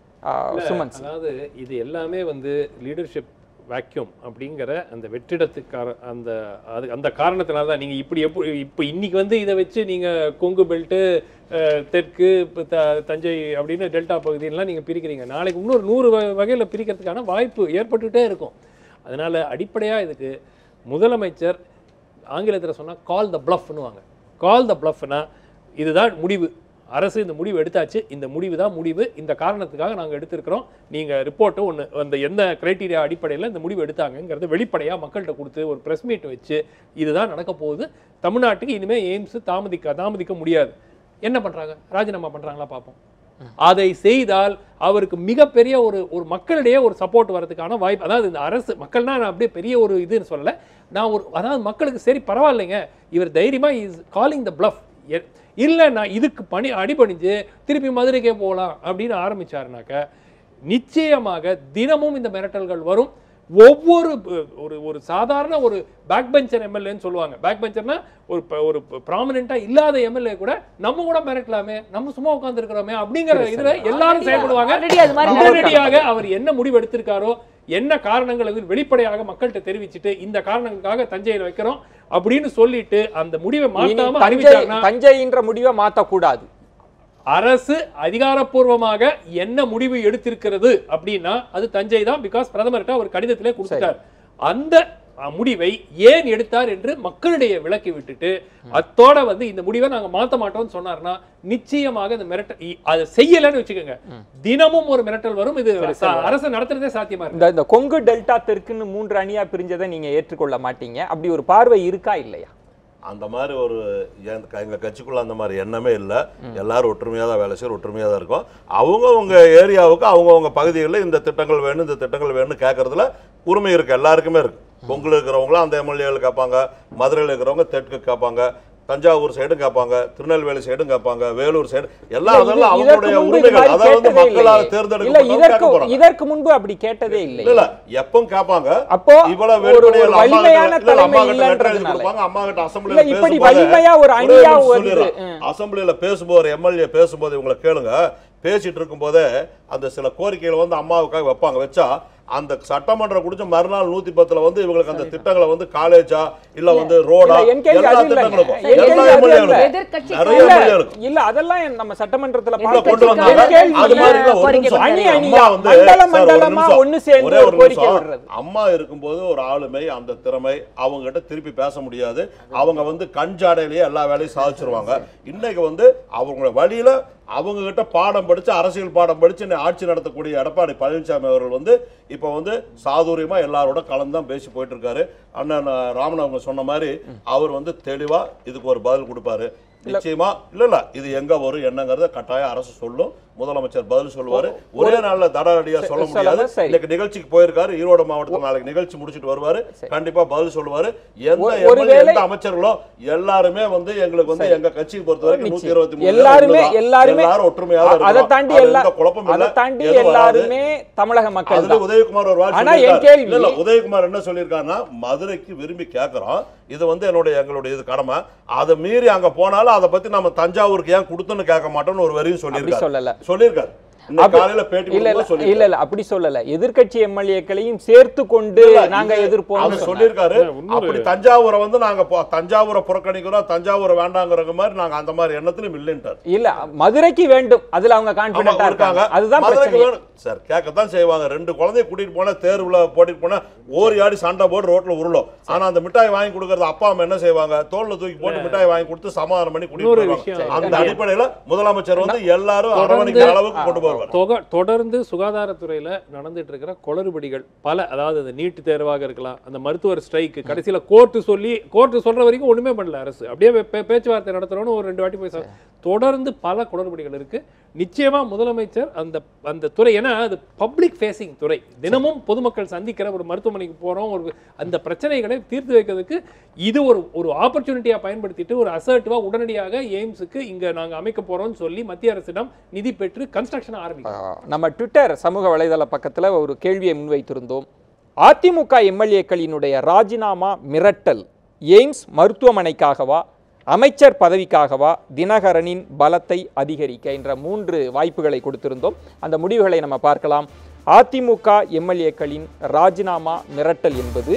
சுமன், அதாவது இது எல்லாமே வந்து லீடர்ஷிப் வேக்யூம் அப்படிங்கிற அந்த வெற்றிடத்துக்கார அந்த காரணத்தினால தான் நீங்கள் இப்போ இன்னைக்கு வந்து இதை வச்சு நீங்கள் கொங்கு பெல்ட்டு, தெற்கு, தஞ்சை அப்படின்னு டெல்டா பகுதியெல்லாம் நீங்கள் பிரிக்கிறீங்க. நாளைக்கு இன்னொரு 100 வகையில் பிரிக்கிறதுக்கான வாய்ப்பு ஏற்பட்டுகிட்டே இருக்கும். அதனால் அடிப்படையாக இதுக்கு முதலமைச்சர் ஆங்கிலத்தில் சொன்னால் கால் த ப்ளஃப்னுவாங்க. கால் த ப்ளஃப்னா இதுதான் முடிவு, அரசு இந்த முடிவு எடுத்தாச்சு, இந்த முடிவு தான் முடிவு, இந்த காரணத்துக்காக நாங்கள் எடுத்திருக்கிறோம், நீங்கள் ரிப்போர்ட்டு ஒன்று அந்த எந்த கிரைட்டீரியா அடிப்படையில் இந்த முடிவு எடுத்தாங்கிறது வெளிப்படையாக மக்கள்கிட்ட கொடுத்து ஒரு ப்ரெஸ் மீட் வச்சு இதுதான் நடக்க போகுது, தமிழ்நாட்டுக்கு இனிமேல் எய்ம்ஸ் தாமதிக்க முடியாது. என்ன பண்ணுறாங்க? ராஜினாமா பண்ணுறாங்களா பார்ப்போம். அதை செய்தால் அவருக்கு மிகப்பெரிய ஒரு மக்களிடையே ஒரு சப்போர்ட் வரதுக்கான வாய்ப்பு. அதாவது இந்த அரசு மக்கள்னா நான் அப்படியே பெரிய ஒரு இதுன்னு சொல்லலை, நான் அதாவது மக்களுக்கு சரி பரவாயில்லைங்க, இவர் தைரியமாக இஸ் காலிங் த ப்ளஃப், இல்லை நான் இதுக்கு அடிபணிஞ்சு திருப்பி மதுரைக்கே போகலாம் அப்படின்னு ஆரம்பிச்சாருனாக்க நிச்சயமாக தினமும் இந்த மிரட்டல்கள் வரும். ஒவ்வொரு ஒரு சாதாரண ஒரு பேக் பெஞ்சர் எம்எல்ஏன்னு சொல்லுவாங்க. பேக் பெஞ்சர்னா ஒரு ப்ராமினெண்டா இல்லாத எம்எல்ஏ கூட நம்ம கூட மிரட்டலாமே, நம்ம சும்மா உட்கார்ந்து இருக்கிறோமே அப்படிங்கிற இதுல எல்லாரும் செயல்படுவாங்க. உடனடியாக அவர் என்ன முடிவு எடுத்திருக்காரோ, என்ன காரணங்கள் வெளிப்படையாக மக்கள்கிட்ட தெரிவிச்சுட்டு இந்த காரணங்களுக்காக தஞ்சையில் வைக்கிறோம் அப்படின்னு சொல்லிட்டு அந்த முடிவை மாற்றாம அறிவிச்சாங்கன்னா, தஞ்சைன்ற முடிவை மாற்றக்கூடாது. அரசு அதிகாரப்பூர்வமாக என்ன முடிவு எடுத்திருக்கிறது அப்படின்னா அது தஞ்சை தான். பிகாஸ் பிரதமர்கிட்ட ஒரு கடிதத்திலே கொடுத்துட்டார். அந்த முடிவை ஏன் எடுத்தார் என்று மக்களிடையே விளக்கி விட்டுட்டு அத்தோட வந்து இந்த முடிவை நாங்க மாற்ற மாட்டோம்னு சொன்னார்னா நிச்சயமாக இந்த மிரட்டல் அதை செய்யலன்னு வச்சுக்கோங்க, தினமும் ஒரு மிரட்டல் வரும். இது அரசு நடத்துறதே சாத்தியமா இருக்கு. இந்த கொங்கு டெல்டா தெற்குன்னு 3 அணியா பிரிஞ்சதை நீங்க ஏற்றுக்கொள்ள மாட்டீங்க. அப்படி ஒரு பார்வை இருக்கா இல்லையா? அந்த மாதிரி ஒரு எங்கள் கட்சிக்குள்ள அந்த மாதிரி எண்ணமே இல்லை. எல்லாரும் ஒற்றுமையாக தான் வேலை செய்ய, ஒற்றுமையாக தான் இருக்கும். அவங்கவுங்க ஏரியாவுக்கு அவங்கவுங்க பகுதிகளில் இந்த திட்டங்கள் வேணும், இந்த திட்டங்கள் வேணும்னு கேட்கறதுல உரிமை இருக்குது, எல்லாருக்குமே இருக்குது. பொங்கல் இருக்கிறவங்களும் அந்த எம்எல்ஏவில் கேட்பாங்க, மதுரையில் இருக்கிறவங்க தெற்கு கேட்பாங்க, தஞ்சாவூர் சைடும் கேட்பாங்க, திருநெல்வேலி சைடும் கேட்பாங்க, வேலூர் சைடு எல்லாம் அதெல்லாம் அவங்களுடைய உரிமைகள். அதாவது மக்களால் தேர்ந்தெடுக்க இதற்கு முன்பு அப்படி கேட்டதே இல்லை. இல்ல எப்பவும் கேட்பாங்க. அப்போ இவ்வளவு அசம்பிளியில பேசும்போது எம்எல்ஏ பேசும்போது இவங்களை கேளுங்க, பேசிட்டு இருக்கும் போதே அந்த சில கோரிக்கைகள் வந்து அம்மாவுக்காக வைப்பாங்க. வச்சா அந்த சட்டமன்றம் குடிச்ச மறுநாள் 110 வந்து இவங்களுக்கு அந்த திட்டங்களை வந்து காலேஜா இல்ல வந்து ரோடா எல்லா திட்டங்களுக்கும் எல்லா எம்எல்ஏகளுக்கும் நிறைய எம்எல்ஏகளுக்கும் இல்ல அதெல்லாம் நம்ம சட்டமன்றத்துல கொண்டு வந்தாங்க. அது மாதிரி இல்ல, ஒரு நிமிஷம். அம்மா வந்து ஒரே ஒரு நிமிஷம். அம்மா இருக்கும்போது ஒரு ஆளுமை, அந்த திறமை அவங்க கிட்ட திருப்பி பேச முடியாது. அவங்க வந்து கஞ்சாடையிலேயே எல்லா வேலையும் சாதிச்சிருவாங்க. இன்னைக்கு வந்து அவங்களோட வழியில அவங்க கிட்ட பாடம் படிச்சு, அரசியல் பாடம் படிச்சு ஆட்சி நடத்தக்கூடிய எடப்பாடி பழனிசாமி அவர்கள் வந்து இப்ப வந்து சாதுரியமா எல்லாரோட கலந்துதான் பேசி போயிட்டு இருக்காரு. அண்ணன் ராமன் அவங்க சொன்ன மாதிரி அவர் வந்து தெளிவா இதுக்கு ஒரு பதில் கொடுப்பாரு. நிச்சயமா இல்ல இது எங்க வரும் என்னங்கறத கட்டாயம் அரசு சொல்லும். முதலமைச்சர் பதில் சொல்லுவாரு. ஒரே நாள்ல தடரடியா சொல்ல முடியாது. இன்னைக்கு நிகழ்ச்சிக்கு போயிருக்காரு ஈரோடு மாவட்டத்தில். நாளைக்கு நிகழ்ச்சி முடிச்சிட்டு வருவாரு. கண்டிப்பா பதில் சொல்லுவாரு. எந்த அமைச்சர்களோ எல்லாருமே வந்து எங்களுக்கு வந்து எங்க கட்சியை பொறுத்தவரைக்கும் 123 எல்லாரும் ஒற்றுமையாக குழப்பம் எல்லாருமே தமிழக மக்கள். அதுல உதயகுமார் ஒரு வாழ்க்கை உதயகுமார் என்ன சொல்லியிருக்காருன்னா, மதுரைக்கு விரும்பி கேட்கிறோம், இது வந்து எங்களுடைய இது கடமை, அதை மீறி அங்க போனாலும் அதை பத்தி நம்ம தஞ்சாவூருக்கு ஏன் கொடுத்துன்னு கேட்க மாட்டோம்னு ஒரு வரியும் சொல்லியிருக்காரு. அப்படி சொல்லல. எதிர்க்கட்சி எம்எல்ஏக்களையும் சேர்த்து கொண்டு நாங்க எதிர்ப்போம் சொல்லியிருக்காரு. அப்படி தஞ்சாவூரை வந்து நாங்க தஞ்சாவூரை புறக்கணிக்கிறோம், தஞ்சாவூரை வேண்டாங்கிற மாதிரி நாங்க அந்த மாதிரி எண்ணத்திலும் இல்லைன்றார். இல்ல மதுரைக்கு வேண்டும், அதுல அவங்க கான்ஃபிடென்ட்டா இருக்காங்க. அதுதான் மதுரைக்கு வேணும் சார். கேட்கத்தான் செய்வாங்க. 2 குழந்தைய கூட்டிட்டு போனா, தேர்வுல போட்டிட்டு போனா ஓரி ஆடி சண்டை போட்டு ரோட்ல உருளும். ஆனா அந்த மிட்டாய் வாங்கி கொடுக்கறது அப்பா அம்மா என்ன செய்வாங்க, தோல்ல தூக்கி போட்டு மிட்டாய் வாங்கி கொடுத்து சமாதானம் பண்ணி கூட்டிட்டு போவாங்க. அந்த அடிப்படையில முதலமைச்சர் வந்து எல்லாரும் அரவணைக்கிற அளவுக்கு கொண்டு போவார். தொடர்ந்து சுகாதாரத்துறையில நடந்துட்டு இருக்கிற குளறுபடிகள் பல, அதாவது அந்த நீட் தேர்வாக இருக்கலாம், அந்த மருத்துவர் ஸ்ட்ரைக், கடைசியில கோர்ட்டு சொல்ற வரைக்கும் ஒண்ணுமே பண்ணல அரசு. அப்படியே பேச்சுவார்த்தை நடத்துறோம்னு ஒரு 2 வாட்டி போய் தொடர்ந்து பல குளறுபடிகள் இருக்கு. நிச்சயமா முதலமைச்சர் அந்த துறை, ஏன்னா அது பப்ளிக் ஃபேசிங் துறை, தினமும் பொதுமக்கள் சந்திக்கிற ஒரு மருத்துவமனைக்கு போறோம், ஒரு அந்த பிரச்சனைகளை தீர்த்து வைக்கிறதுக்கு இது ஒரு ஆப்பர்ச்சுனிட்டியா பயன்படுத்திட்டு ஒரு அசர்ட்டிவா உடனடியாக எய்ம்ஸுக்கு இங்க நாங்க அமைக்க போறோம்னு சொல்லி மத்திய அரசிடம் நிதி பெற்று கன்ஸ்ட்ரக்ஷன் ஆரம்பிக்கும். நம்ம ட்விட்டர் சமூக வலைதள பக்கத்துல ஒரு கேள்வியை முன்வைத்திருந்தோம். அதிமுக எம்எல்ஏக்களினுடைய ராஜினாமா மிரட்டல் எய்ம்ஸ் மருத்துவமனைக்காகவா, அமைச்சர் பதவிக்காகவா, தினகரனின் பலத்தை அதிகரிக்க என்ற 3 வாய்ப்புகளை கொடுத்திருந்தோம். அந்த முடிவுகளை நம்ம பார்க்கலாம். அதிமுக எம்எல்ஏக்களின் ராஜினாமா மிரட்டல் என்பது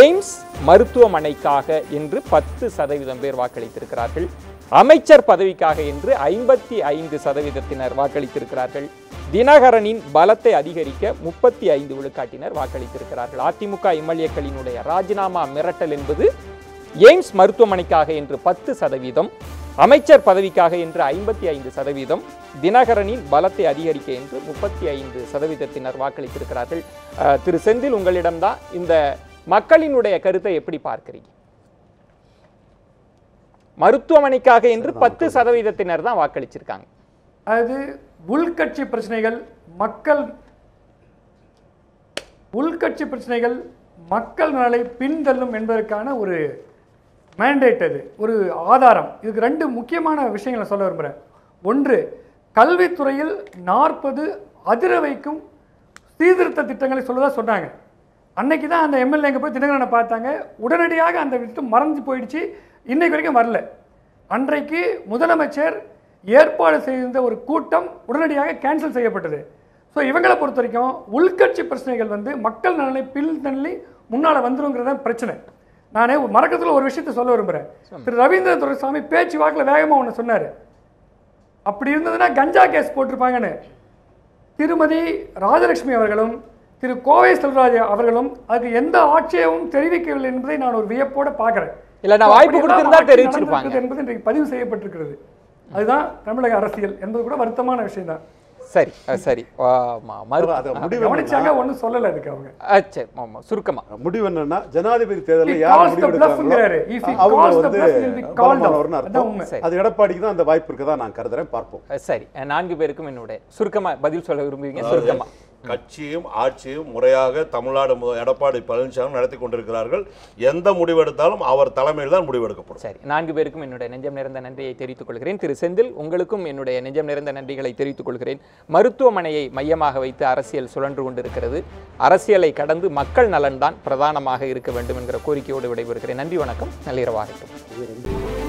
எய்ம்ஸ் மருத்துவமனைக்காக என்று 10% பேர் வாக்களித்திருக்கிறார்கள். அமைச்சர் பதவிக்காக என்று 55% வாக்களித்திருக்கிறார்கள். தினகரனின் பலத்தை அதிகரிக்க 35 விழுக்காட்டினர் வாக்களித்திருக்கிறார்கள். அதிமுக எம்எல்ஏக்களினுடைய ராஜினாமா மிரட்டல் என்பது எய்ம்ஸ் மருத்துவமனைக்காக என்று 10%, அமைச்சர் பதவிக்காக என்று 55%, தினகரனின் பலத்தை அதிகரிக்க என்று 35% வாக்களித்திருக்கிறார்கள். திரு செந்தில், உங்களிடம்தான் இந்த மக்களினுடைய கருத்தை எப்படி பார்க்கிறீங்க? மருத்துவமனைக்காக என்று 10% தான் வாக்களிச்சிருக்காங்க. அது உள்கட்சி பிரச்சனைகள், மக்கள் நலனை பின்தள்ளும் என்பதற்கான ஒரு மேண்டேட், அது ஒரு ஆதாரம். இதுக்கு 2 முக்கியமான விஷயங்களை சொல்ல விரும்புகிறேன். ஒன்று, கல்வித்துறையில் 40 அதிர வைக்கும் சீர்திருத்த திட்டங்களை சொல்லதான் சொன்னாங்க. அன்னைக்கு தான் அந்த எம்எல்ஏங்க போய் தினகரனை பார்த்தாங்க. உடனடியாக அந்த திட்டம் மறைஞ்சு போயிடுச்சு, இன்னைக்கு வரைக்கும் வரல. அன்றைக்கு முதலமைச்சர் ஏற்பாடு செய்திருந்த ஒரு கூட்டம் உடனடியாக கேன்சல் செய்யப்பட்டது. ஸோ இவங்களை பொறுத்த வரைக்கும் உள்கட்சி பிரச்சனைகள் வந்து மக்கள் நலனை பின்தள்ளி முன்னால் வந்துருங்கிறத பிரச்சனை. நானே மறக்கத்தில் ஒரு விஷயத்தை சொல்ல விரும்புகிறேன். திரு ரவீந்திர துரைசாமி பேச்சு வாக்கில் வேகமாக ஒன்று சொன்னார். அப்படி இருந்ததுன்னா கஞ்சா கேஸ் போட்டிருப்பாங்கன்னு. திருமதி ராஜலட்சுமி அவர்களும் திரு கோவை செல்வராஜ் அவர்களும் அதுக்கு எந்த ஆட்சேபமும் தெரிவிக்கவில்லை என்பதை நான் ஒரு வியப்போடு பார்க்குறேன். இல்லை, நான் வாய்ப்பு கொடுத்திருந்தா தெரிவிச்சிருப்பாங்க என்பது இன்றைக்கு பதிவு செய்யப்பட்டிருக்கிறது. அதுதான் தமிழக அரசியல் என்பது கூட வருத்தமான விஷயம் தான். சரி சரி, ஒன்றும் சொல்லலை அதுக்கு அவங்க. சரி, சுருக்கமா முடிவு என்னன்னா, ஜனாதிபதி தேர்தலில் யார் அது எடப்பாடிக்கு தான் அந்த வாய்ப்பு இருக்கதா நான் கருதுறேன். பார்ப்போம். சரி, 4 பேருக்கும் என்னுடைய சுருக்கமா பதில் சொல்ல விரும்புவீங்க? சுருக்கமா. கட்சியும் ஆட்சியும் முறையாக தமிழ்நாடு எடப்பாடி பழனிசாமி நடத்தி கொண்டிருக்கிறார்கள். எந்த முடிவெடுத்தாலும் அவர் தலைமையில் தான் முடிவெடுக்கப்படும். சரி, 4 பேருக்கும் என்னுடைய நெஞ்சம் நிறைந்த நன்றியை தெரிவித்துக் கொள்கிறேன். திரு செந்தில், உங்களுக்கும் என்னுடைய நெஞ்சம் நிறைந்த நன்றிகளை தெரிவித்துக் கொள்கிறேன். மருத்துவமனையை மையமாக வைத்து அரசியல் சுழன்று கொண்டிருக்கிறது. அரசியலை கடந்து மக்கள் நலன்தான் பிரதானமாக இருக்க வேண்டும் என்கிற கோரிக்கையோடு விடைபெறுகிறேன். நன்றி, வணக்கம், நள்ளிரவாகட்டும்.